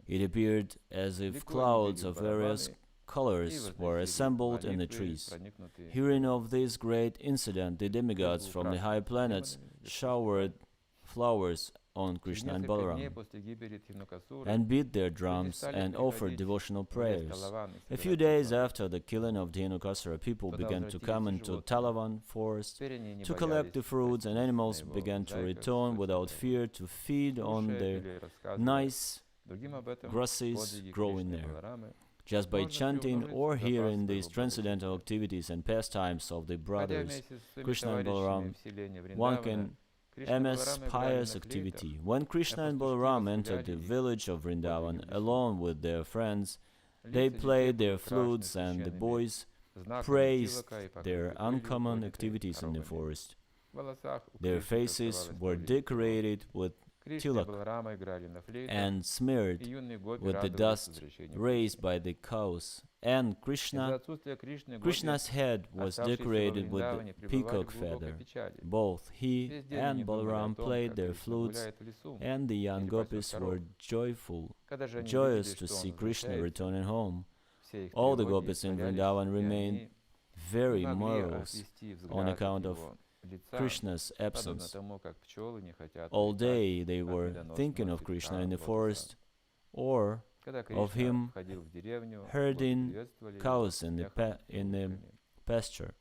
It appeared as if clouds of various colors were assembled in the trees. Hearing of this great incident, the demigods from the high planets showered flowers on Kṛṣṇa and Balarāma and beat their drums and offered devotional prayers. A few days after the killing of Dhenukasura, people began to come into Talavan forest to collect the fruits, and animals began to return without fear to feed on the nice grasses growing there. Just by chanting or hearing these transcendental activities and pastimes of the brothers Kṛṣṇa and Balarāma, one can amass pious activity. When Kṛṣṇa and Balarāma entered the village of Vṛndāvana along with their friends, they played their flutes, and the boys praised their uncommon activities in the forest. Their faces were decorated with tilak and smeared with the dust raised by the cows, and Kṛṣṇa's head was decorated with the peacock feather. Both he and Balarāma played their flutes, and the young gopis were joyous to see Kṛṣṇa returning home. All the gopis in Vṛndāvana remained very morose on account of Kṛṣṇa's absence. All day they were thinking of Kṛṣṇa in the forest, or of him herding cows in the pasture.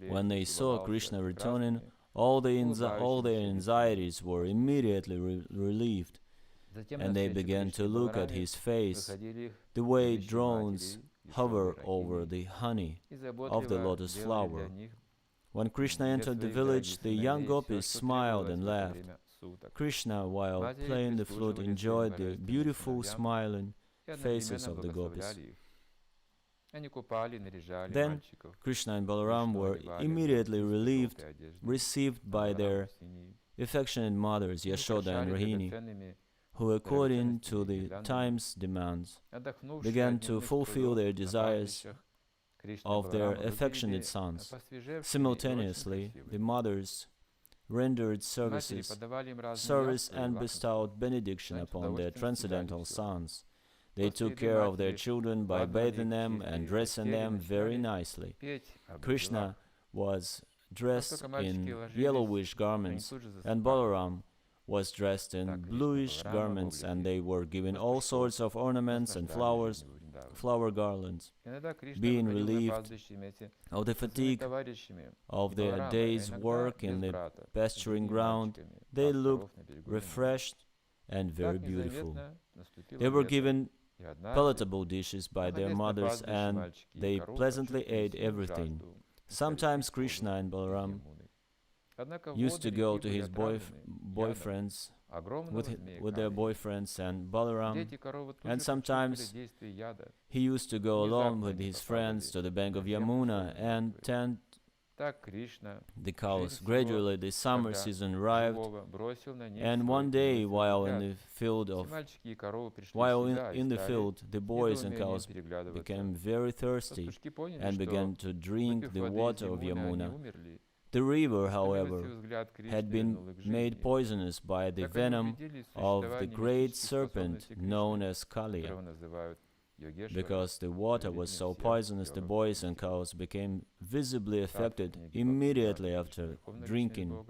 When they saw Kṛṣṇa returning, all their anxieties were immediately relieved, and they began to look at his face the way drones hover over the honey of the lotus flower. When Kṛṣṇa entered the village, the young gopis smiled and laughed. Kṛṣṇa, while playing the flute, enjoyed the beautiful smiling faces of the gopis. Then Kṛṣṇa and Balarāma were immediately received by their affectionate mothers, Yashoda and Rahini, who, according to the time's demands, began to fulfill their desires of their affectionate sons. Simultaneously, the mothers rendered service and bestowed benediction upon their transcendental sons. They took care of their children by bathing them and dressing them very nicely. Kṛṣṇa was dressed in yellowish garments, and Balarāma was dressed in bluish garments, and they were given all sorts of ornaments and flower garlands. Being relieved of the fatigue of their day's work in the pasturing ground, they looked refreshed and very beautiful. They were given palatable dishes by their mothers, and they pleasantly ate everything. Sometimes Kṛṣṇa and Balarāma used to go to his boyfriends with their boyfriends and Balarāma, and sometimes he used to go alone with his friends to the bank of Yamuna and tend the cows. Gradually the summer season arrived, and one day while in the field the boys and cows became very thirsty and began to drink the water of Yamuna. The river, however, had been made poisonous by the venom of the great serpent known as Kaliya. Because the water was so poisonous, the boys and cows became visibly affected immediately after drinking.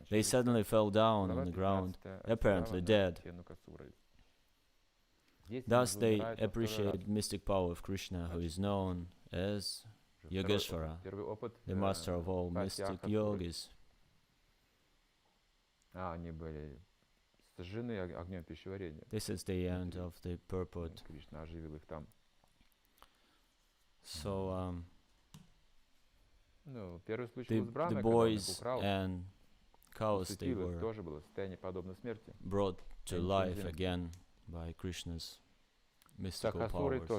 They suddenly fell down on the ground, apparently dead. Thus they appreciate mystic power of Krishna, who is known as Yogeshvara, the master of all mystic yogis. This is the end of the purport. So the boys and cows, they were brought to life again by Krishna's mystical powers.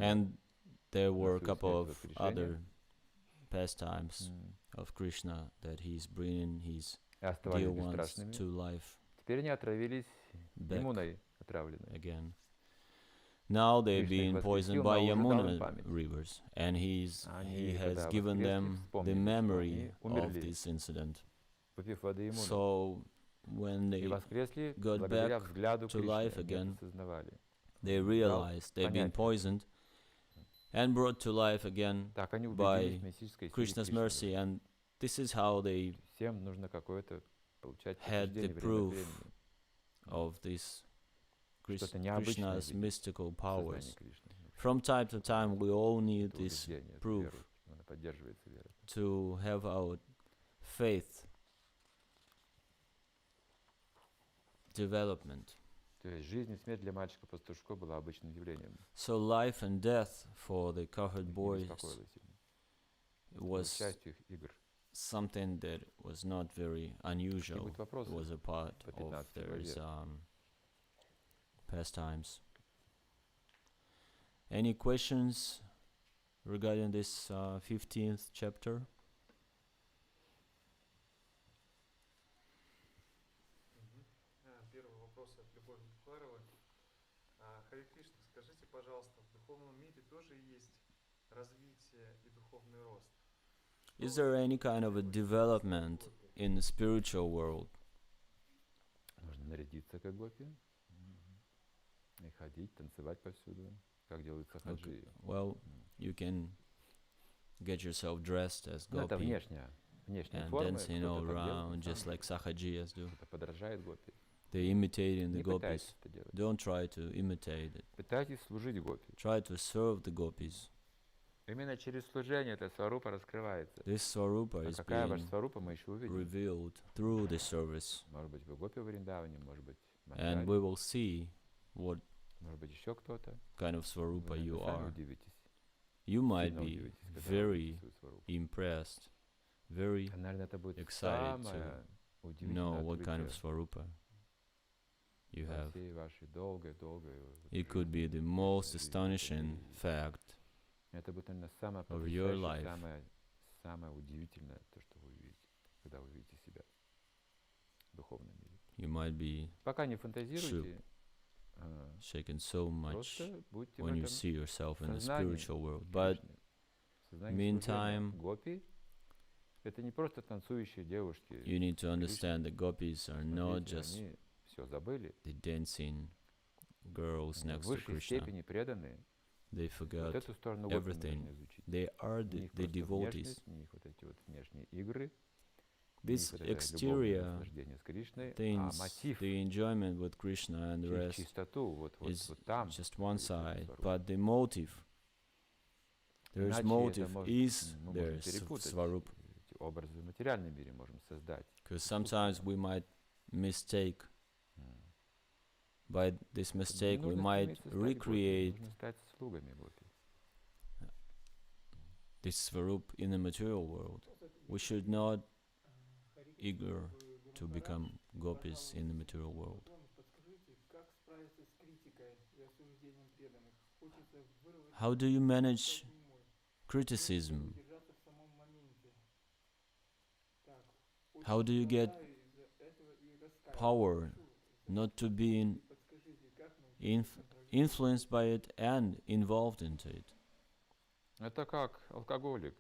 And there were a couple of other pastimes of Krishna that he's bringing his dear ones to life back again. Now they've been poisoned by Yamuna rivers, and he has given them the memory of this incident. So when they got back to life again, they realized they've been poisoned and brought to life again by Krishna's mercy, and this is how they had the proof of this Krishna's mystical powers. From time to time, we all need this proof to have our faith development. So life and death for the cowherd boys was something that was not very unusual. It was a part of their pastimes. Any questions regarding this 15th chapter? Первый вопрос от Любови Кларовой. Харе Кришна, скажите, пожалуйста, в духовном мире тоже есть развитие и духовный рост? Is there any kind of a development in the spiritual world? Можно нарядиться как гопи и ходить, танцевать повсюду, как делают сахаджи. Well, you can get yourself dressed as gopi это внешняя and форма, dancing all around just like sahajiyas do. Кто-то подражает гопи. They're imitating the Не gopis. пытайтесь это делать. Don't try to imitate it. Пытайтесь служить гопи. Try to serve the gopis. Именно через служение эта сварупа раскрывается. This Swarupa is какая ваша being сварупа, мы еще увидим. revealed through the service. Может быть, вы гопи в Вриндаване, может быть, And we will see what может быть, еще кто-то. kind of Swarupa Вы you сами are. удивитесь. You might Сильно be удивитесь, когда very увидите свою сварупу. impressed, very Наверное, это будет excited самое know удивительное what kind of открытие Swarupa you во have. всей вашей долгой It could be the most astonishing fact Это будет, наверное, самое of your потрясающее, life. самое удивительное, то, что вы увидите, когда вы увидите себя в духовном мире. You might be Пока не фантазируйте, shaken so much просто будьте в when you этом see yourself in the сознании spiritual world. But Кришны. Сознании meantime, служения. Гопи — это не просто танцующие девушки. you need to understand that gopis are not Смотрите, just они все забыли. the dancing girls Они в next to высшей Krishna. степени преданы. They Вот forgot эту сторону гопи everything. нужно изучить. They are Не их the просто devotees. внешность, не их вот эти вот внешние игры, This не их вот это любовное exterior наслаждение с Кришной, а things, мотив the enjoyment with Krishna and the через rest чистоту, вот is там. just one будет side, Сварупа. but the motive, there's Иначе это motive может- is мы there, можем перепутать. Svarup. Эти образы в материальном мире можем создать. Because sometimes we might mistake, by this mistake we Нужно might стремиться стать гопи, recreate нужно стать слугами гопи. this Svarup in the material world. We should not eager to become gopis in the material world. Подскажите, как справиться с критикой и осуждением преданных? Хочется вырвать How do you manage немой, criticism? удержаться в самом моменте. Так, How do you get страдаю из-за этого и раскаиваюсь. power not to be Подскажите, как нам influenced by it and involved into it? Это как алкоголик.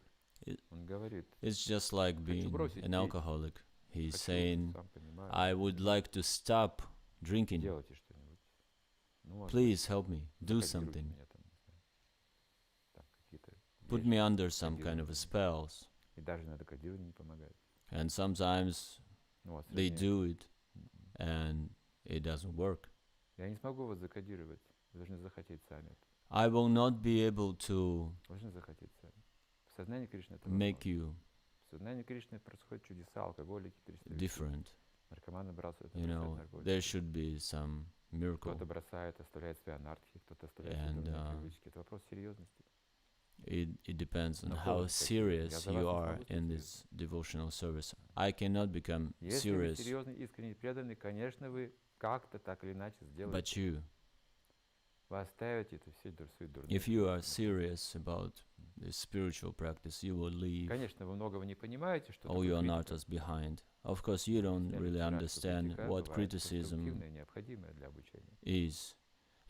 It- Он говорит, It's just like being бросить an пить. alcoholic. He's хочу, saying, сам понимаю, I would like to stop drinking. делайте что-нибудь. Ну, вот, Please help me, do закодируйте something. меня там, не знаю. Там какие-то Put вещи. me under some kind of a spells. И даже иногда кодирование не помогает. And sometimes Ну, вот they сегодня do it and it doesn't work. Я не смогу вас закодировать. Вы должны захотеть сами. I will not be able to Вы должны захотеть сами. В сознании Кришны это make возможно. you В сознании Кришны происходят чудеса, алкоголики перестают пить. different. Наркоманы бросают You know, наркотики. there should be some miracle. Кто-то бросает, оставляет свои анархии, кто-то оставляет And, свои дурные привычки. Это вопрос серьезности. It depends on No how problem, serious я за you вас не are смогу in слушать. this devotional service. I cannot become Если вы serious, серьезный, искренний, преданный, конечно, вы как-то так или иначе сделаете. but you, Вы оставите это все свои дурные if you are привычки. serious about this spiritual practice, you will leave Конечно, вы многого не понимаете, что all такое your критика. nartas behind. Of course, you don't Если really разбираться, что understand критика what бывает criticism конструктивная, необходимая для обучения. is.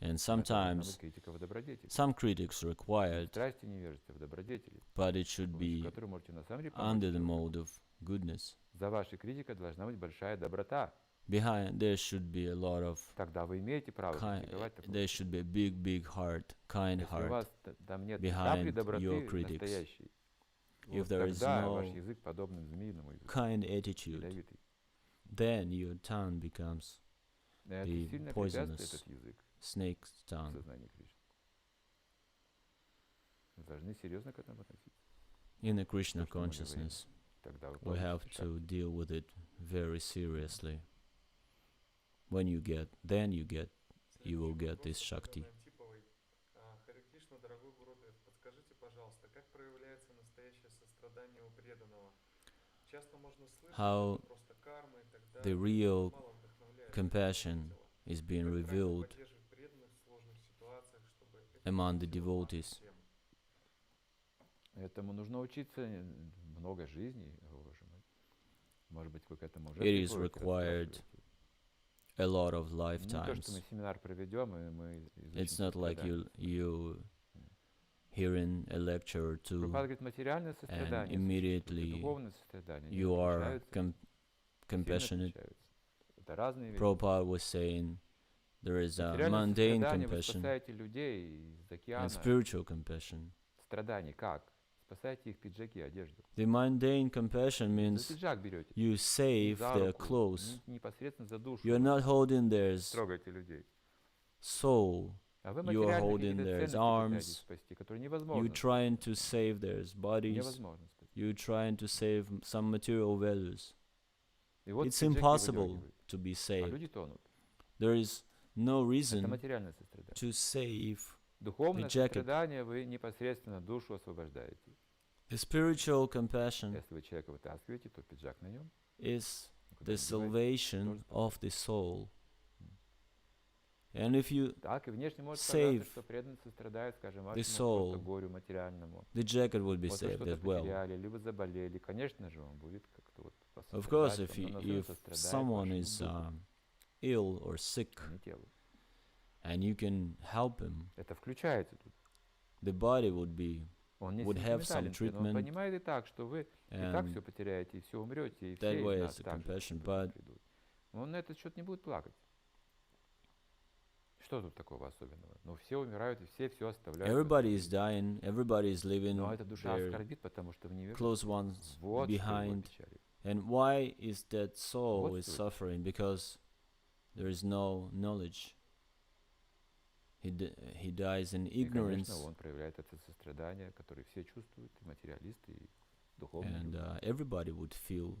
And Это должна sometimes быть критика в добродетели. some critics required, Страсти невежества в добродетели, but it с should помощью be которой можете на самом деле помочь under the человеку. mode of goodness. За вашей критикой должна быть большая доброта. Behind there should be a lot of Тогда вы имеете право критиковать такого. there should be a big heart, kind Если у heart. вас там нет behind капли доброты your critics. настоящей, If вот there is тогда ваш no язык подобен змеиному языку, kind attitude, ядовитый. then your tongue becomes Это the сильно poisonous препятствует этот язык snake's в tongue. сознании Кришны. Вы должны серьезно к этому относиться. In the Krishna что мы говорим. consciousness, Тогда вы we have получите to шакти. deal with it very seriously. When you get, then you will get this Shakti. Харе Кришна, дорогой Гурудев, подскажите, пожалуйста, как проявляется настоящее сострадание у преданного? Часто можно слышать, How что просто карма и так the далее. real Мало вдохновляет compassion is being Как правильно revealed поддерживать преданных в сложных ситуациях, чтобы это among the приносило пользу devotees. всем? Этому нужно учиться много жизней, боже мой. Может быть, вы к этому уже It is приходите, required рассказываете. a lot of Не то, что мы lifetimes. семинар проведем, и мы изучим It's not like you hearing a lecture or two Прабхупада говорит, материальное сострадание and существует, и immediately духовное сострадание, они you are отличаются, сильно compassionate. отличаются. Это разные вещи. Prabhupada was saying there is a Материальное mundane сострадание, вы compassion спасаете людей из океана and spiritual compassion. страданий. Как? Спасаете их пиджаки, одежду. The mundane compassion За means пиджак берете, you save за their руку, clothes. непосредственно за душу. You're not holding their Трогаете людей. soul. А вы You are материальные holding какие-то their ценности arms. пытаетесь спасти, которые You невозможно trying to save their спасти. bodies. Невозможно спасти. You trying to save some material values. И вот It's пиджаки impossible выдергивают, to be а saved. люди тонут. There is no Это reason материальное сострадание. to save. Духовное пиджаки. сострадание вы непосредственно душу освобождаете. The spiritual compassion Если вы человека вытаскиваете, то пиджак на нем. is Никуда the не деваете. salvation of the soul. And if you, Так и внешне может Save казаться, что преданный сострадает, скажем, the вашему soul. просто горю материальному. the jacket would be Вот вы saved что-то as well. потеряли, либо заболели, конечно же, он будет как-то вот Of course, сострадать if вам, но на самом if сострадает someone вашему is духу, ill or sick, а не телу. and you can help him, Это включается тут. the body would be, Он не would have some сентиментален, но он treatment, понимает и так, что вы и так and все потеряете, и все умрете, и that все way из is нас the так же compassion, туда but придут. Он на этот счет не будет плакать. Что тут такого особенного? Ну, все умирают, и все оставляют. everybody is dying, everybody is leaving Но эта душа their оскорбит, потому что в невежестве. close ones Вот что его behind. печалит. And why is that soul Вот is суть. suffering? Because there is no knowledge. He dies in И, ignorance, конечно, он проявляет это сострадание, которое все чувствуют, и материалисты, и духовные and люди. everybody would feel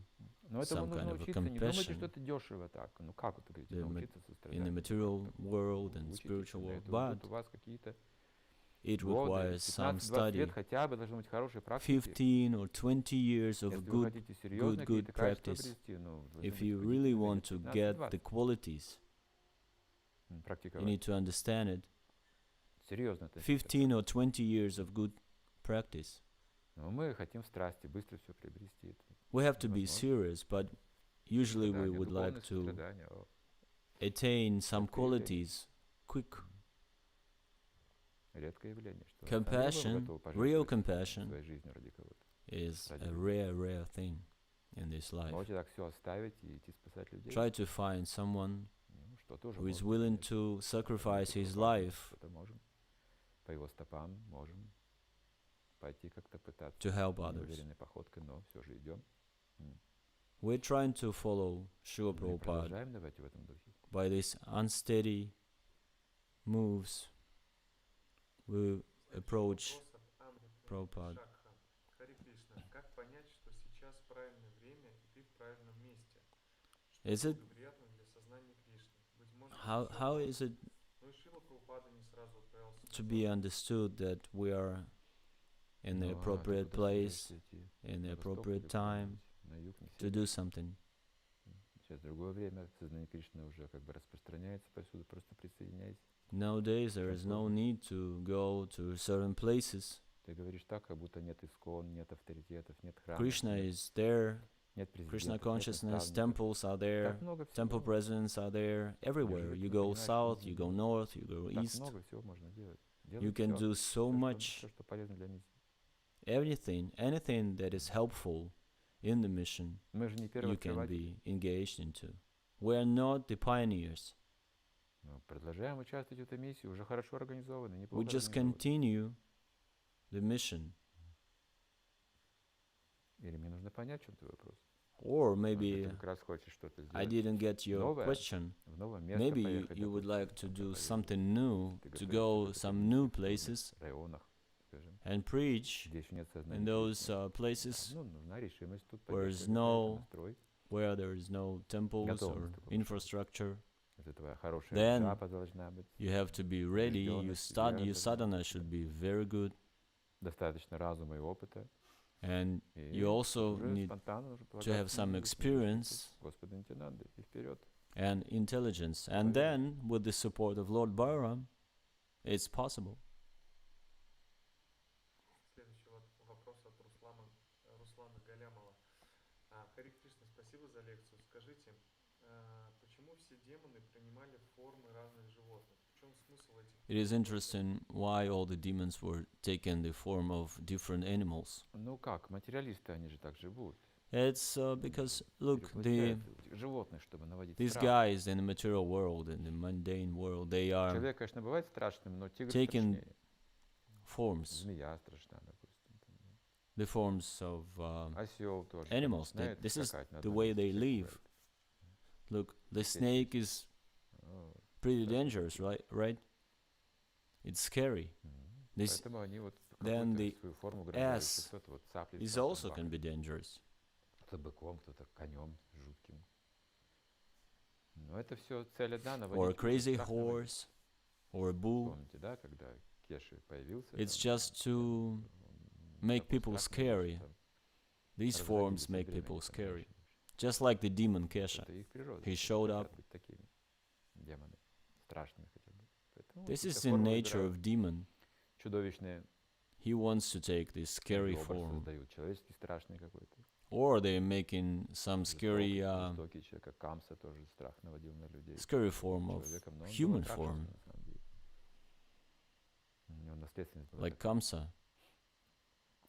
Но этому some нужно kind of a учиться. Не думайте, compassion что это дешево так. Ну как вы говорите, the научиться in the состраданию? material Как-то world and учитесь, spiritual для world, этого будут but у вас какие-то it годы, requires some 15-20 study, лет хотя бы должны быть хорошие практики. 15 or 20 years of Если вы good. хотите серьезно good какие-то качества practice. обрести, ну, должны If быть you хотя really бы want лет to get the 15-20. qualities, you Практиковать. need to understand it. Серьезно это. 15 or 20 years of good practice. Но мы хотим в страсти быстро все приобрести. Это We have to be невозможно. serious, but usually we Сострадание, would духовное like to сострадание, attain some Редкое явление. qualities quick. редкое явление, что Compassion, готовы real пожертвовать compassion своей жизнью ради кого-то. is ради a людей. rare thing in this life. Можете так все оставить и идти спасать людей. Try to find someone Ну, что тоже who is можно, willing конечно. to sacrifice his life Что-то можем. По его стопам можем пойти как-то пытаться. to help others. Неуверенной походкой, но все же идем. We're trying to follow Srila Ну и Prabhupada продолжаем давайте в этом духе. by this unsteady moves, we approach Prabhupada. Харе Кришна, как понять, что сейчас правильное время и ты в правильном месте? Is it Благоприятно для сознания Кришны. Быть может, how is it но и Шрила Прабхупада не сразу отправился to be understood that we are in the appropriate place, in the appropriate time to do something? Сейчас другое время, сознание Кришны уже как бы распространяется повсюду, просто присоединяйся. Nowadays there is no need to go to certain places. Ты говоришь так, как будто нет искон, нет авторитетов, нет храмов. Krishna is there, нет Krishna президентов, нет consciousness, наставников. temples are there, Так много всего. temple presidents are there, everywhere. You go south, you go north, you go Так east. много всего можно делать. You can do so much, Все, что полезно для миссии. anything that is helpful in the mission, Мы же не you первые can открыватели. be engaged into. We are not the pioneers. Но продолжаем участвовать в этой миссии, уже хорошо организованы, We неплохо just организованы. continue the mission. Или мне нужно понять, в чем твой вопрос. Or Может быть, maybe ты как раз хочешь что-то I сделать didn't get your новое, question. в новое место Maybe поехать, you would допустим, like to там, do проповедовать, something new, ты to готовишься go к some этому new в places районах, скажем, and preach где еще нет in сознания those Кришны. places Ну, нужна решимость тут where поехать, is это no настрой. where there is no temples or Готовность такого. infrastructure. Это твоя хорошая Then жапа должна быть, you have to be ready. Your sadhana should be very good, достаточно разума и опыта. and И you also уже need спонтанно уже to полагаться have на some милость experience Господа Нитянанды и вперед. and intelligence. And then, with the support of Lord Balaram, it's possible. Следующий вопрос от Руслана Галямова. Харе Кришна, спасибо за лекцию. Скажите, почему все демоны принимали формы разных животных? В чем смысл этих? It is interesting why all the demons were taken the form of different animals. Ну как, материалисты, они же так живут. It's because, look, Перевоплощаются в этих животных, чтобы наводить these страх. guys in the material world, in the mundane world, they are Человек, конечно, бывает страшным, но тигр taken страшнее. forms, Змея страшна, допустим. Там, the forms of осел тоже. animals. Начинает This is скакать на the одном way месте, they всех live. хватит. Look, the snake is О, pretty dangerous, right? It's scary. This Поэтому они вот then какую-то the свою форму грабят. ass Кто-то вот цапли is стал, also can be dangerous. кто-то быком, кто-то конем жутким. Но это все цель одна, Or a наводить crazy страх наводить. horse, or a bull. Помните, да, когда Кеши появился? It's там, just to он make такой people страх наводил, scary. что там These разводились forms от make времени people по-настоящему. scary. Just like the demon Kesha. Это их природа. He они showed хотят up. быть такими демоны, страшными хотя бы. Поэтому This вот is эта the форма nature выбирают. of demon. Чудовищные He wants to take this scary образ form. создают, человеческий страшный какой-то. Or they're making some scary, Жестокий человек, как Камса тоже страх наводил на людей. scary form of Человеком, но он был human ракшаса, form, на самом деле. У него наследственность была like такая. Kamsa.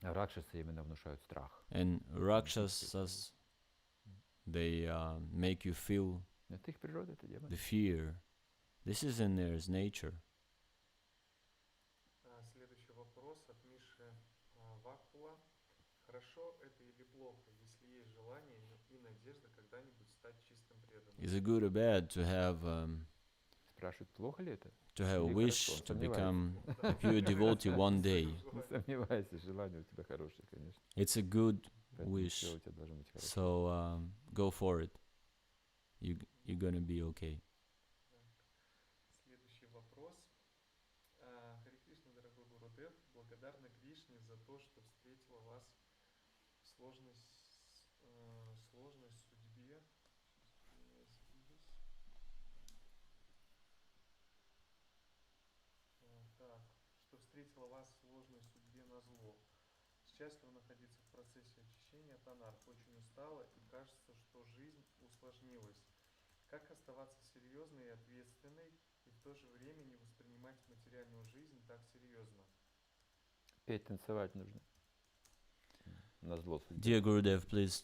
А ракшасы именно внушают страх. And Rakshasas, they make you feel Это их природа, это демоны. the fear. This is in their nature. Следующий вопрос от Миши Вакула. Хорошо это или плохо, если есть желание и надежда когда-нибудь стать чистым преданным? Is it good or bad to have Спрашивают, плохо ли это? a Или wish хорошо? to Сомневаюсь. become a pure devotee one day? Не сомневайся, желание у тебя хорошее, конечно. It's a good Поэтому wish. всё у тебя должно быть хорошо. So go for it. You're gonna be okay. Следующий вопрос. Харе Кришна, дорогой Гурудев, благодарна Кришне за то, что встретила вас в сложной судьбе. Так, что встретила вас в сложной судьбе на зло. Счастливо находиться в процессе очищения от анарх. Очень устала и кажется, что жизнь усложнилась. Как оставаться серьезной и ответственной и в то же время не воспринимать материальную жизнь так серьезно? Петь, танцевать нужно. На зло судьбе. Dear Gurudev, please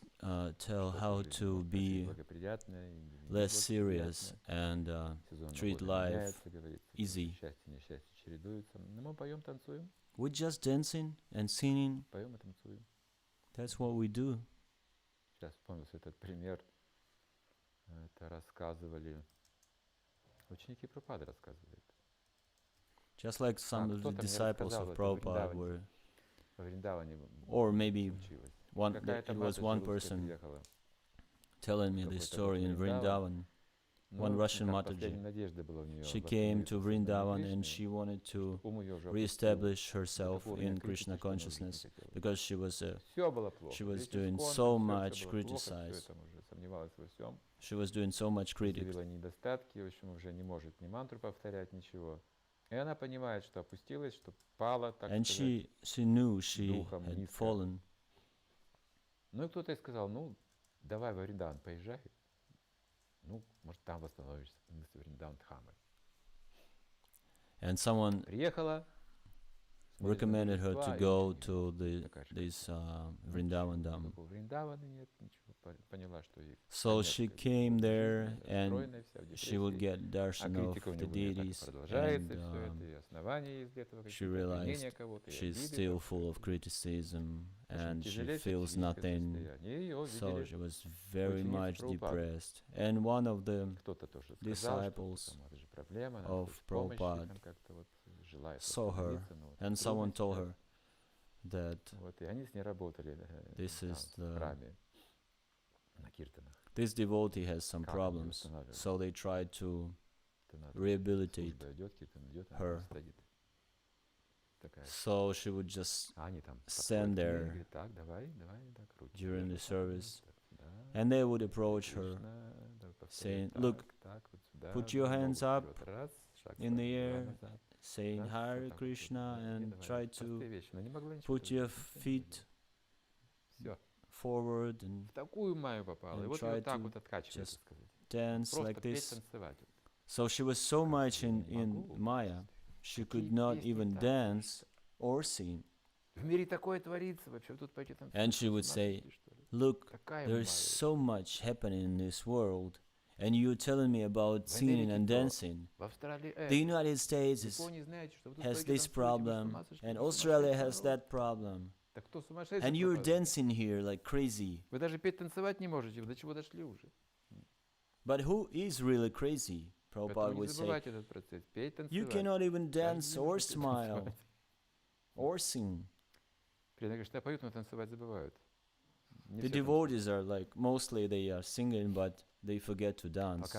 tell how Жизнь to благоприятная, be благоприятная, и не less serious благоприятная. and Сезон treat года life меняется, говорится, easy. счастье, несчастье чередуются. Но мы поем, танцуем, We're just dancing and singing. поем и танцуем. That's what we do. Сейчас вспомнился этот пример. Это рассказывали, ученики Прабхупады рассказывали это. Just like some of the disciples of Prabhupada were, or maybe it was one person telling me this story in Vṛndāvana. One Russian Mataji, she came to Vṛndāvana and she wanted to re-establish herself in Krishna consciousness because she was doing so much criticize. She was doing so much critics. And she knew she had fallen. Ну и кто-то ей сказал, ну, давай в Вриндаvan поезжай. Ну, может, там восстановишься. Мы с Вриндаvan Дхамой. And someone recommended her to go to this Vṛndāvana Dham. So she came there and she would get darshan of the deities, and she realized she's still full of criticism and she feels nothing, so she was very much depressed. And one of the disciples of Prabhupada saw her, and someone told her that this devotee has some problems, so they tried to rehabilitate her. So she would just stand there during the service, and they would approach her saying, look, put your hands up in the air, saying Hare Krishna, and try to put your feet forward and try to just dance like this. So she was so much in Maya, she could not even dance or sing. And she would say, look, there's so much happening in this world, and you're telling me about singing and dancing. The United States has this problem, and Australia has that problem. And you're dancing here like crazy. But who is really crazy? Prabhupada would say, you cannot even dance or smile or sing. The devotees are like, mostly they are singing, but they forget to dance.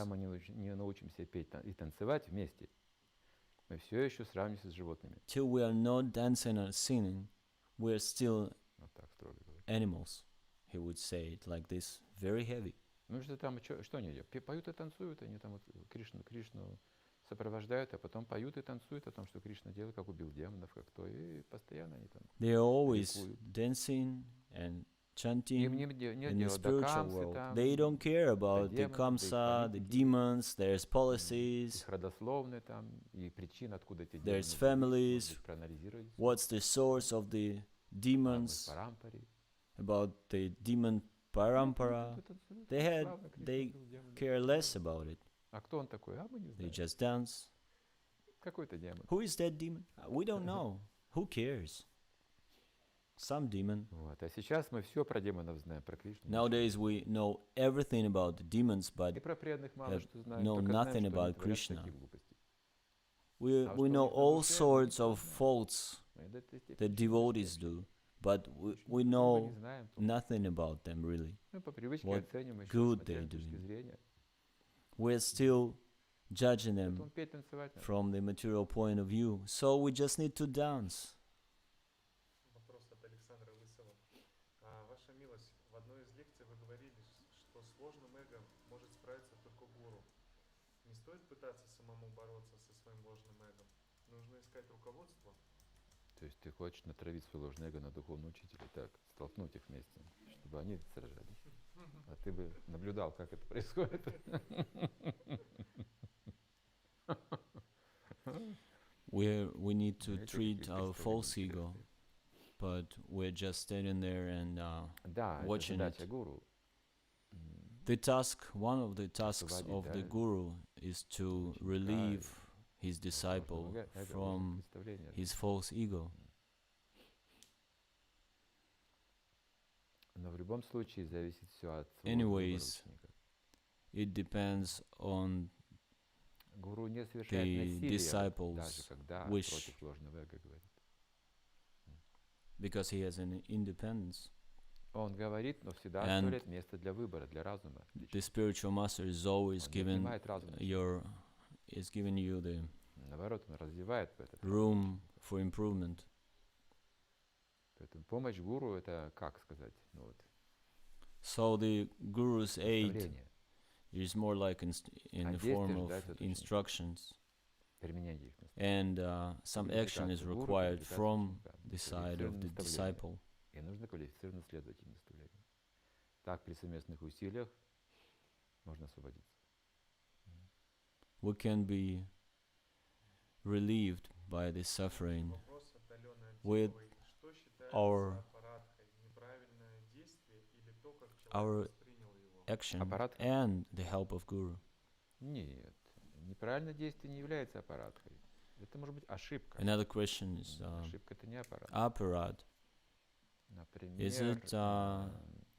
Till we are not dancing or singing, we are still animals. He would say it like this, very heavy. Ну что там, что они делают? Поют и танцуют, они там вот Кришну сопровождают, а потом поют и танцуют о том, что Кришна делает, как убил демонов, как то, и постоянно они там. They are always dancing and chanting in the spiritual world. They don't care about the kamsa, the demons, there's policies, there's families, what's the source of the demons, about the demon parampara. They care less about it. They just dance. Who is that demon? We don't know. Who cares? Some demon. Nowadays we know everything about the demons, but know nothing about Krishna. We know all sorts of faults that devotees do, but we know nothing about them really, what good they're doing. We're still judging them from the material point of view, so we just need to dance. То есть ты хочешь натравить свое ложное эго на духовного учителя, так, столкнуть их вместе, чтобы они сражались. А ты бы наблюдал, как это происходит. We need to treat our false ego, but we're just standing there and watching it. The task, one of the tasks of the guru is to relieve his disciple from his false ego. Anyways, it depends on the disciples wish, because he has an independence. Он говорит, но всегда And оставляет место для выбора, для разума. the spiritual master is always Он не given отнимает разум. is giving you the Наоборот, он развивает этот room for improvement. Поэтому помощь гуру — это, как сказать, ну вот, So the guru's aid наставление, is more like in the form of instructions, применение их наставлений. and some action is required from the side of the disciple. И нужно квалифицированно следовать этим наставлениям. Так при совместных усилиях можно освободиться. We can be relieved by this suffering Вопрос отдаленный от with темы. Что считается our аппараткой? Неправильное действие или то, как человек our воспринял его? action Аппаратка? and the help of Guru. Нет, неправильное действие не является аппараткой. Это может быть ошибка. Another question is Ошибка — это не аппарат. aparat. Например, Is it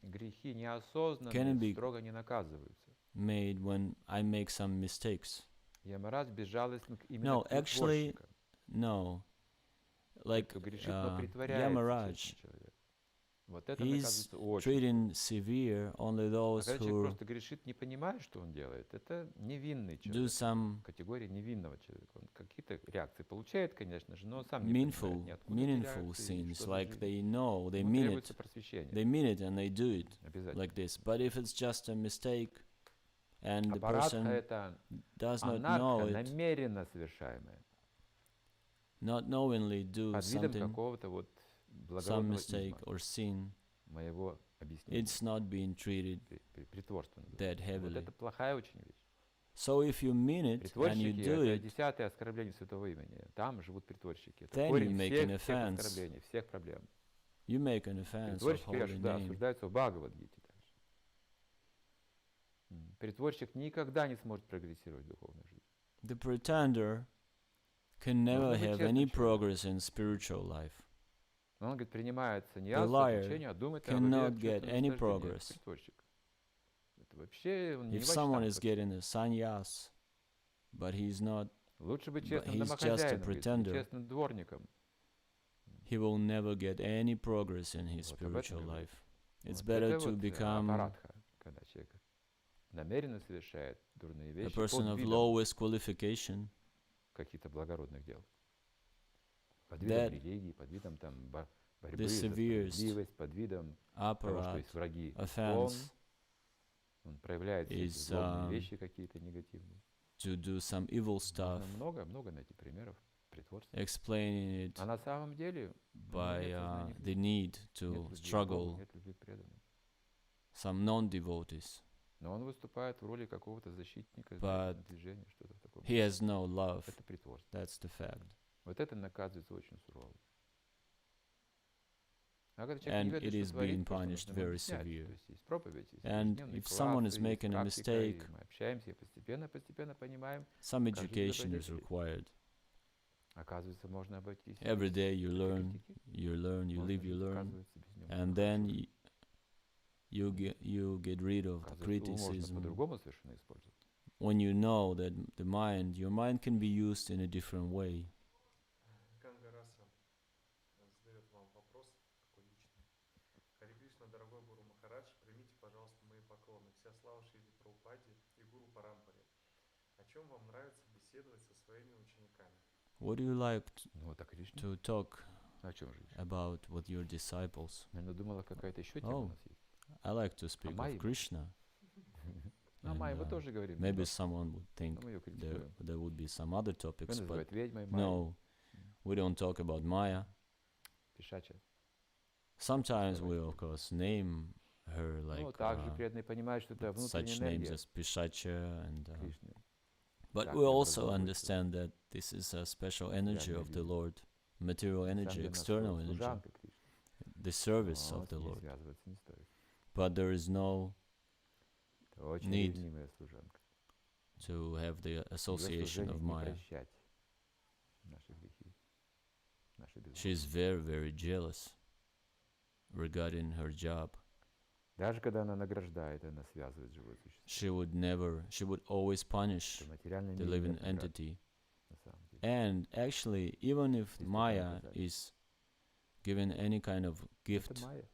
грехи can it неосознанные be строго не наказываются. made when I make some mistakes? Ямарадж безжалостен именно No, к actually, притворщикам. no. Like Кто грешит, но притворяется Yamaraj, честным человеком. Вот это he's наказывается очень. treating severe only А those когда человек who просто грешит, не понимая, что он делает, это невинный do человек. some Категория невинного человека. Он какие-то реакции получает, конечно же, но сам не понимает, meaningful, ниоткуда meaningful теряются и sins, что за like жизнь. they know, they Ему mean требуется it, просвещение. they mean it and they do it Обязательно. like this. But if it's just a mistake and the Аппаратка — person это does not know анарха, it, намеренно совершаемая, not knowingly do под видом something, какого-то вот some благородного mistake изма, or sin, моего объяснения, it's not being treated притворства. that Вот heavily. это плохая очень вещь. So if you mean it and you Притворщики — do это it, 10-е оскорбление святого имени. Там живут притворщики. Это then you корень make an всех offense. оскорблений, всех проблем. you make an offense of Притворщики holy name. осуждаются в Бхагавад-гите также. Притворщик никогда не сможет прогрессировать в духовной жизни. The pretender can never быть have честным any человеком. progress in spiritual life. Но он, говорит, принимается не The от liar учения, а думает о cannot get any progress. Притворщик. Это вообще он не If someone is вайшнав. getting a sannyas, but he's not, Лучше быть but честным he's just a домохозяином, говорит, pretender. честным дворником. he will never get any progress in his Вот об этом spiritual говорит. life. It's Вот better это to вот become аппаратха, когда человек намеренно совершает дурные a вещи person под of видом lowest qualification каких-то благородных дел. Под That видом религии, под видом там борьбы the за severest справедливость, под видом того, что apparat есть враги. offense Он проявляет все эти is, злобные вещи какие-то негативные. to do some evil stuff, Можно много найти примеров притворства. explaining it А на самом деле by нет сознания the need нет to любви к Богу, struggle нет любви к преданным. some non-devotees. Но он выступает в роли какого-то защитника But движения, что-то в таком. He has no love. Это притворство. That's the fact. Вот это наказывается очень сурово. А когда человек не And ведает, it что is творит, being просто punished нужно ему very объяснять. severe. То есть есть проповедь, есть And ежедневные if someone is классы, есть making a практика, mistake, и мы общаемся, и постепенно понимаем, some как жизнь education is добродетели. required. Оказывается, можно обойтись Every day you без learn, критики. you learn, you Можно live, you жить, learn, оказывается, без него. and then you get rid of the Оказывается, ум можно criticism. по-другому совершенно использовать. When you know that your mind can be used in a different way. Кангараса задает вам вопрос такой личный. Харе Кришна, дорогой Гуру Махарадж, примите, пожалуйста, мои поклоны. Вся слава Шриле Прабхупаде и Гуру Парампаре. О чем вам нравится беседовать со своими учениками? What do you like Ну, так Кришна. to talk О чем же? about with your disciples? Наверное, думала, какая-то еще тема Oh, у нас есть. I like to speak Майе. of Krishna. Ну, о And, Майе мы тоже говорим. Maybe немного, someone would think но мы ее критикуем. there would be some other Ее topics, but называют ведьмой, Майей, no, we don't talk about Maya. пешача. Sometimes we, Давайте. of course, name her Ну, like также преданные понимают, что это such внутренняя names энергия as Pishacha, and Кришны. but Так we also преобразовывается. understand that this is a special energy Реальная of the жизнь. Lord, material На самом energy, деле она external energy, служанка Кришны. the service Но of с the ней Lord. связываться не стоит. But there is no Это очень Need. ревнивая служанка. to have the Ее association служение of не Maya. прощать наши грехи, наши безумия. She's very, very jealous regarding her job. Даже когда она награждает, она связывает живое существо. she would always punish В материальном the мире living нет наград, entity. на самом деле. And actually, even if Есть только Maya наказание. is given any kind of Это gift, майя.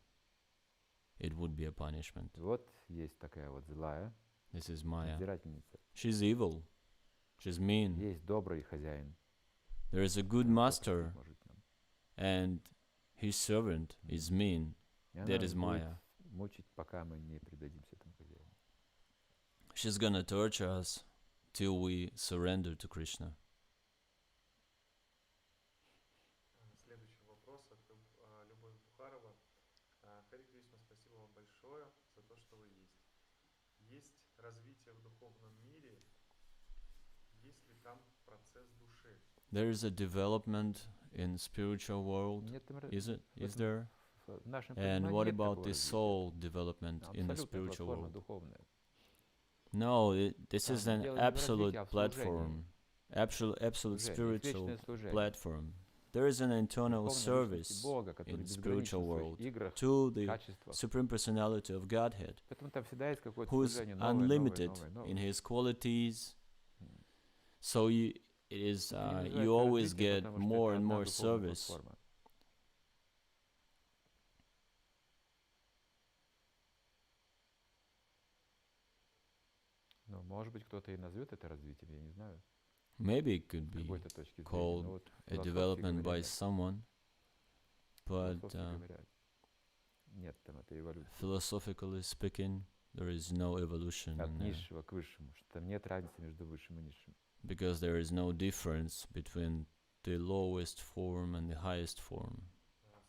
it would be a punishment. Вот есть такая вот злая This is Maya. надзирательница. She's evil. She's mean. Есть добрый хозяин. There is a good который master, простить может нам. and his servant is mean. И она That нас is будет Maya. мучить, пока мы не предадимся этому хозяину. She's gonna torture us till we surrender to Krishna. Следующий вопрос от Любовь Бухарова. Хари Кришна, спасибо вам большое за то, что вы есть. Есть развитие в духовном мире, есть ли там процесс души? There is a development in spiritual world, Нет, там is it? в Is этом- there? в нашем And понимании what нет about такого the развития. soul development in the Абсолютная spiritual платформа world? духовная. No, this is Там an дело не в развитии, absolute а в platform, absolute Служение, есть spiritual вечное служение. platform. There is an internal Духовной личности service Бога, который in безграничен spiritual в своих world играх, to the качествах. Supreme Personality of Godhead, Поэтому там всегда есть какое-то who is служение новое, новое, unlimited новое, новое. in his qualities. So it is Это не you называется always развитие, get потому что more это and одна more духовная service. платформа. Ну, может быть, кто-то и назовет это развитием, я не знаю. Maybe it could С be какой-то точки зрения. called Но вот a философски development by говоря, someone, but философски говоря, нет там этой эволюции. philosophically speaking, there is no evolution От in there, низшего к высшему, что там нет разницы между высшим и низшим. because there is no difference between the lowest form and the highest form.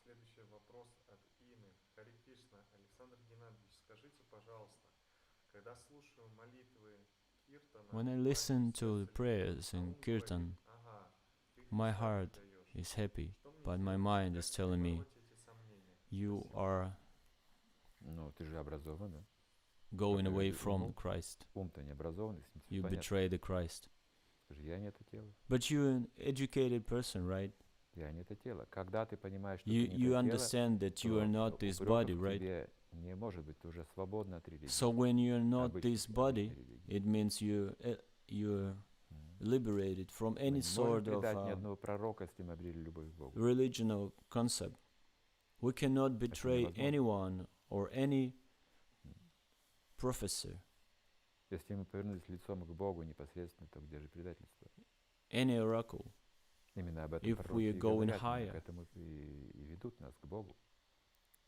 Следующий вопрос от Ины. Хари Кришна, Александр Геннадьевич, скажите, пожалуйста, когда слушаю молитвы Киртана, When I listen to the prayers in Kirtan, my heart is happy, but my mind is telling me, you are Ну, ты же образован, да? going away from Christ. Ум-то не образованный, с ним всё You понятно. betray the Christ. Скажи, я не это тело. But you're an educated person, right? Я не это тело. Когда ты понимаешь, что You ты не you это тело, understand that you are not this body, упреков right? тебе не может быть, ты уже свободна от религии. So when you're not Обычной- this body, обычной религии. it means you're liberated from Мы any не sort можем of предать ни одного пророка, если мы обрели любовь к Богу. religional concept. We cannot betray невозможно. anyone or any professor, Если мы повернулись лицом к Богу непосредственно, то где же предательство? any oracle. Именно об этом If пророки we и are going говорят, именно higher. к этому и ведут нас к Богу.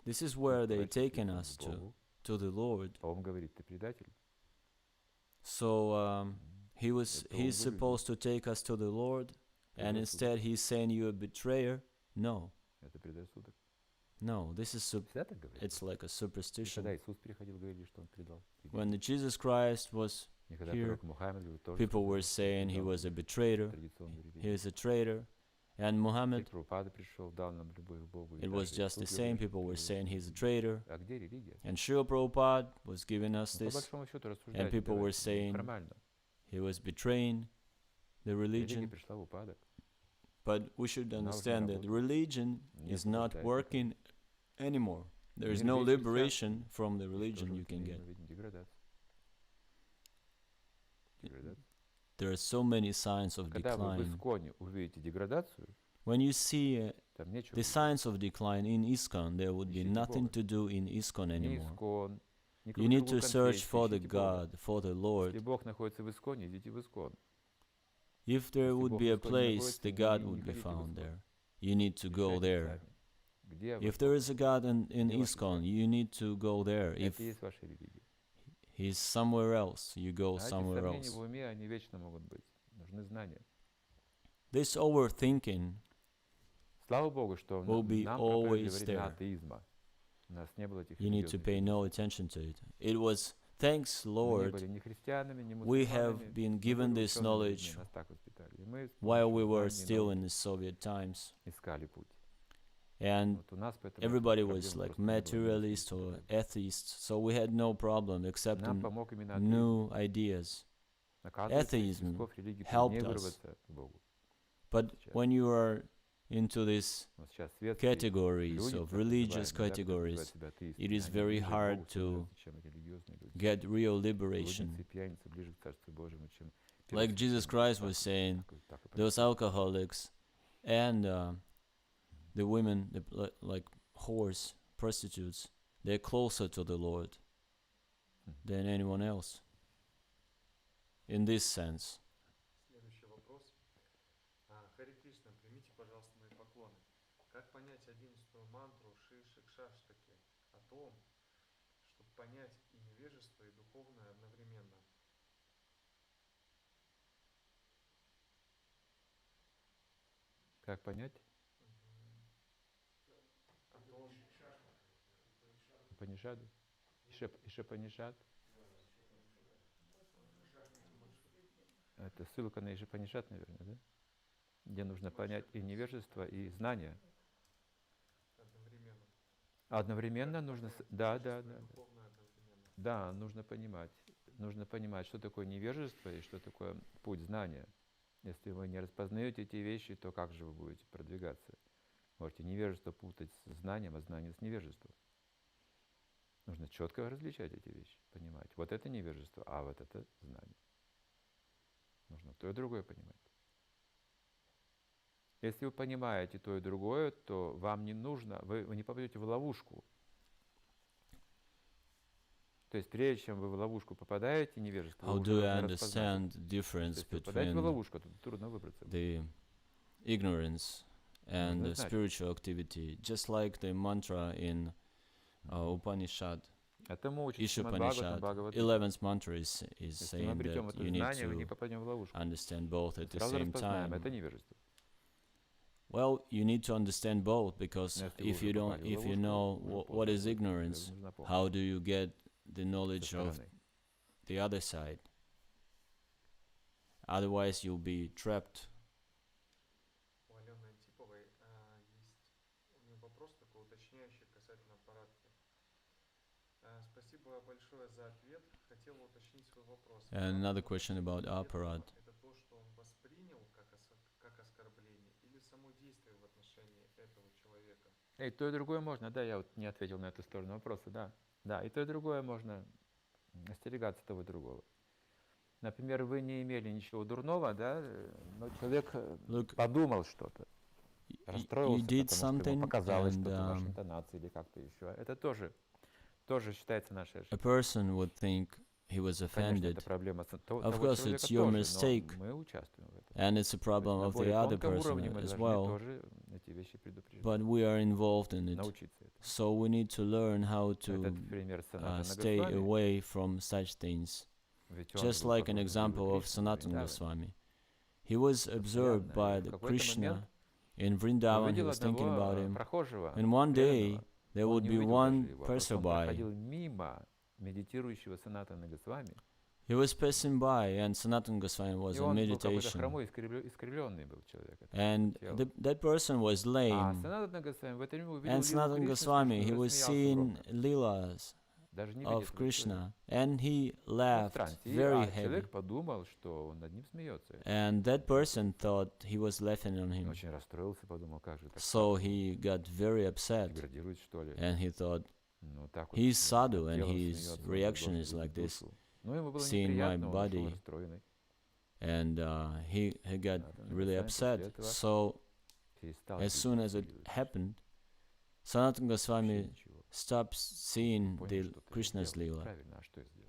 This is where Ты they're поворачиваешься taking лицом us к Богу, to the Lord. а Он говорит, ты предатель. So he's Это он выглядит. supposed to take us to the Lord, and Предрассудок. instead he's saying you're a betrayer. No, Это предрассудок. no, this is Всегда так говорят. it's like a И superstition. когда Иисус приходил, говорили, что Он предал. When Jesus Christ was И когда here, пророк Мухаммед говорил, тоже people сказал, were что saying he предал was a betrayer, традиционную религию. he is a traitor, and И Muhammad, Прабхупада пришел, дал нам любовь к Богу. и it was даже just the Иисус same. говорит, People were что saying he's a traitor, А где религия? and Śrī Prabhupada was giving us Ну, по this. большому счету рассуждать people were давайте saying формально. He was betraying the Религия religion, пришла в упадок. but we should Она уже не understand that работает. religion Не is not побуждает working anymore. There is Мир no весь liberation from the И religion что же you мы can get. видим? Мы видим деградацию. Деградацию. There are so many signs of Когда вы в decline. Исконе увидите деградацию, When you see там нечего the будет. signs of decline in ISKCON, there would be Ищите nothing Бога. to do in ISKCON Ни anymore. Искон, ни You need круговую to search конфессию, for the ищите Бога. God, for the Если Lord. Бог находится в Исконе, идите в Искон. If there Если would Бог be a в Исконе place, находится, the не- God не would be ходите в found Искон. there. You need to go Решайте there. сами. Где ваш If Бог? there is a God in Где ваш ISKCON, Бог? you need to go there. If Это и есть ваша религия. He's somewhere else, you go А эти somewhere сомнения else. в уме, они вечно могут быть. Нужны знания. This overthinking Слава Богу, что will be нам проповедовали always во времена there. атеизма. У нас не было этих You need to религиозных pay людей. no attention to it. It was, thanks Мы не Lord, были ни христианами, ни we have мусульманами. been Мы given были this учеными knowledge людьми, нас так воспитали. И мы с while we помощью were знаний и still науки in the Soviet times. искали путь. And Вот у нас поэтому everybody проблем was like просто не было. materialist or atheist, so we had no problem Нам accepting помог именно атеизм. new ideas. Оказывается, из atheism кусков религии helped труднее us. вырваться к Богу. But Сейчас. when you are into these categories of religious categories, it is very hard to get real liberation. Like Jesus Christ was saying, those alcoholics and the women, like whores, prostitutes, they're closer to the Lord than anyone else. In this sense. Следующий вопрос. Харе Кришна, примите, пожалуйста, мои поклоны. Как понять 11-ю мантру Śrī Kṛṣṇa о том, чтобы понять и невежество, и духовное одновременно? Как понять? О том... Панишаду? Ишапанишад? Это ссылка на Ишапанишад, наверное, да? Где нужно понять и невежество, и знание. Одновременно. Одновременно нужно... Да. Да, нужно понимать. Нужно понимать, что такое невежество и что такое путь знания. Если вы не распознаете эти вещи, то как же вы будете продвигаться? Можете невежество путать с знанием, а знание с невежеством. Нужно четко различать эти вещи, понимать. Вот это невежество, а вот это знание. Нужно то и другое понимать. Если вы понимаете то и другое, то вам не нужно, вы не попадете в ловушку. То есть прежде чем вы в ловушку попадаете, невежество, How do you understand the difference between the ignorance and the spiritual activity? Just like the mantra in Upanishad, Ishopanishad, 11th mantra is saying that you need to understand both at the same time. Well, you need to understand both, because if you know what is ignorance, how do you get the knowledge of the other side? Otherwise, you'll be trapped. У Алены Антиповой есть у нее вопрос такой уточняющий касательно аппаратки. Спасибо большое за ответ. Хотела уточнить свой вопрос. And another question about apparat. Это то, что он воспринял как оскорбление, или само действие в отношении этого человека? И то, и другое можно. Да, я вот не ответил на эту сторону вопроса. Да, и то, и другое можно остерегаться того и другого. Например, вы не имели ничего дурного, да, но человек подумал что-то, расстроился, потому что ему показалось что-то, ваша интонация или как-то еще. Это тоже считается нашей ошибкой. A person would think he was offended. Of course, it's your mistake, and it's a problem of the other person as well. But we are involved in it, so we need to learn how to stay away from such things. Just like an example of Sanatana Goswami. He was observed by the Kṛṣṇa in Vṛndāvana. He was thinking about him, and one day there would be one passerby. He was passing by, and Sanatana Goswami was in meditation. And that person was lame. And Sanatana Goswami, he was seeing Leelas of Kṛṣṇa, and he laughed very heavy. And that person thought he was laughing on him. So he got very upset, and he thought, he's sadhu and his reaction is like this, seeing my body. And he got really upset. So as soon as it happened, Sanatana Goswami stopped seeing the Krishna's Leela,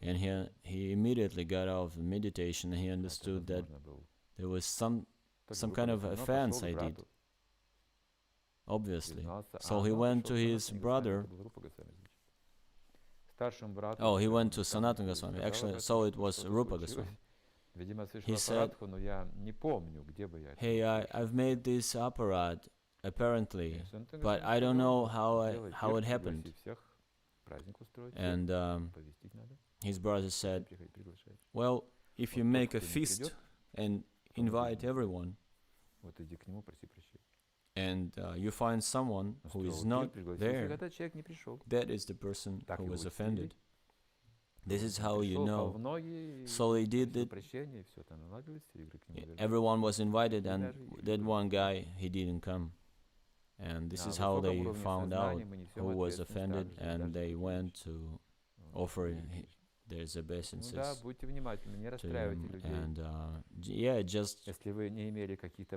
and he immediately got out of meditation, and he understood that there was some kind of offense I did, obviously. So he went to his brother. Oh, he went to Sanatana Goswami. Actually, so it was Rupa Goswami. He said, hey, I've made this apparat, apparently, but I don't know how it happened. And his brother said, well, if you make a feast and invite everyone, and you find someone who is not there, that is the person who was offended. This is how you know. So they did it. Everyone was invited, and that one guy, he didn't come. And this is how they found out who was offended, and they went to offer their obeisances to him. And yeah, just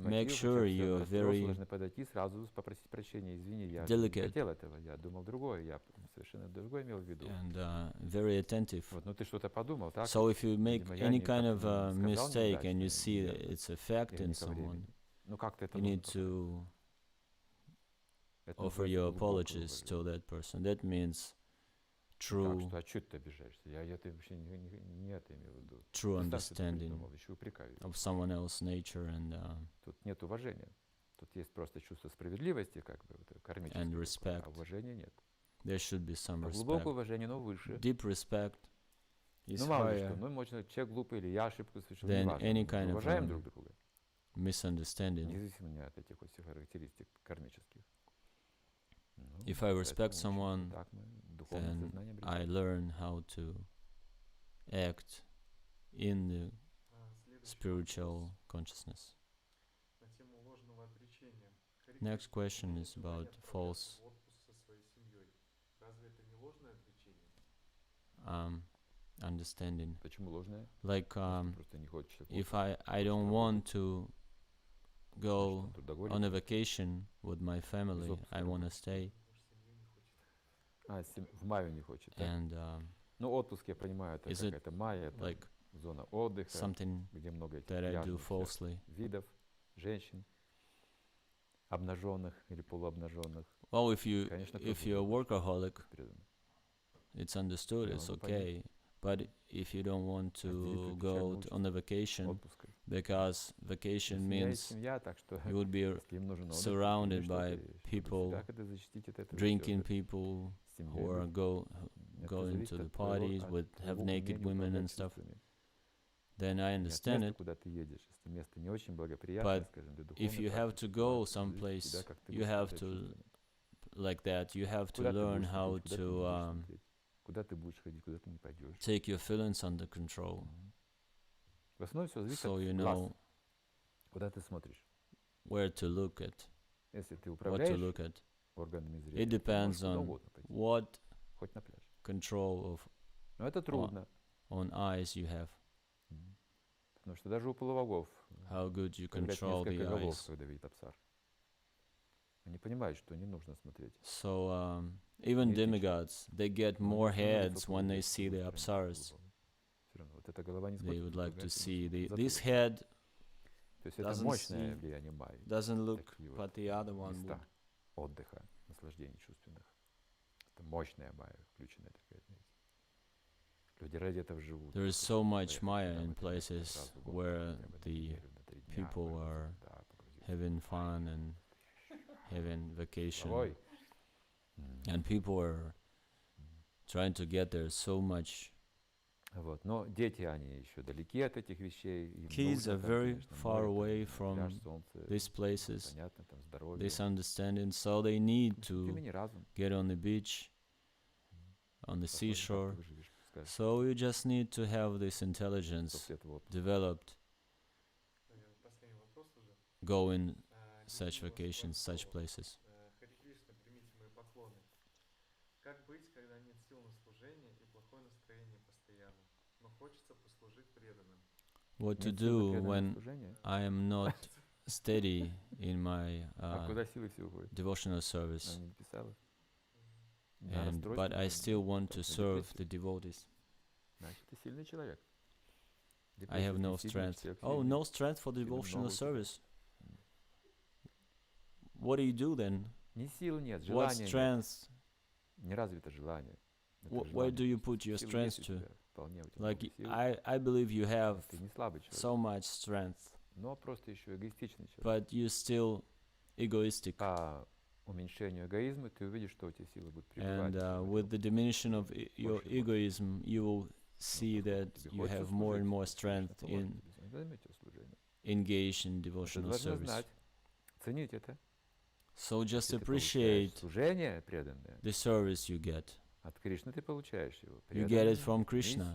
make sure you're very delicate and very attentive. So if you make any kind of mistake and you see its effect in someone, you need to offer your apologies to that person. That means true understanding of someone else's nature and respect. There should be some respect. Deep respect is higher than any kind of misunderstanding. If I respect someone, then I learn how to act in the spiritual consciousness. Next question is about false understanding. Like if I don't want to go on a vacation with my family, I want to stay. And is it like something that I do falsely? Well, if you're a workaholic, it's understood, it's okay. But if you don't want to go on a vacation, because vacation means you would be surrounded by people, drinking people who are going to the parties have naked women and stuff, then I understand it. But if you have to go someplace, you have to, like that, you have to learn how to take your feelings under control. So you know where to look at, what to look at. It depends on what control on eyes you have. How good you control the eyes. So even demigods, they get more heads when they see the apsaras. They would like to see this head doesn't look, but the other one would. There is so much Maya in places where the people are having fun and having vacation, and people are trying to get there so much. Kids are very far away from these places, this understanding, so they need to get on the beach, on the seashore. So you just need to have this intelligence developed, go in such vacations, such places. What to do when I am not steady in my devotional service, but I still want to serve the devotees. I have no strength. Oh, no strength for devotional service. What do you do then? What strength? Where do you put your strength to? Like, I believe you have so much strength, but you're still egoistic. And with the diminution of your egoism, you will see that you have more and more strength in engage in devotional service. So just appreciate the service you get. You get it from Krishna.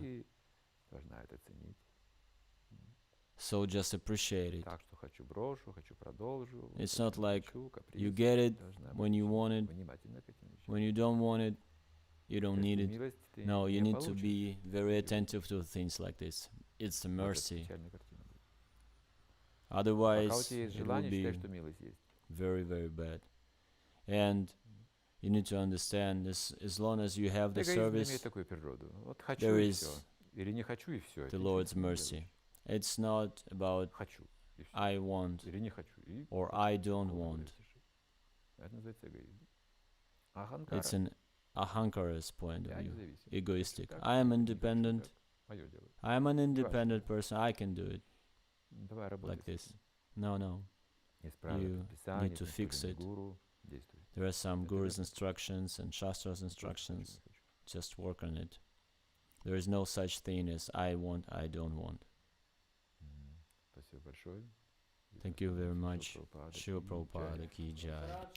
So just appreciate it. Так что хочу брошу, хочу продолжу. It's not like хочу, каприз. you get it Должна when быть you want it. внимательна к этим вещам. When you don't want it, you don't need it. Милость ты No, you не need to получишь. be very attentive to things like this. It's the Вот эта mercy. печальная картина будет. Пока у Otherwise, тебя есть it will желание, считай, be что милость есть. very, very bad. And you need to understand this, as long as you have the Эгоизм имеет service, такую природу. Вот хочу there и is все. Или не хочу и все. the Lord's mercy. It's not about Хочу и все. I want Или не хочу. И or I don't want. это называется эгоизм. Аханкара. It's an ahankaras point of Я view, независим. egoistic. Так, I am не хочу independent. так. Мое дело. I am an independent person. I can do it Давай работай like с this. этим. No, no. Есть правила, You предписания, need to есть fix наставления it. гуру. Действуй. There are some Это guru's верно. instructions and shastra's Просто instructions. хочу, не хочу. Just work on it. There is no such thing as I want, I don't want. Спасибо большое. Thank you very Шрила much. Прабхупада Shri ки Prabhupada джай. ki jai.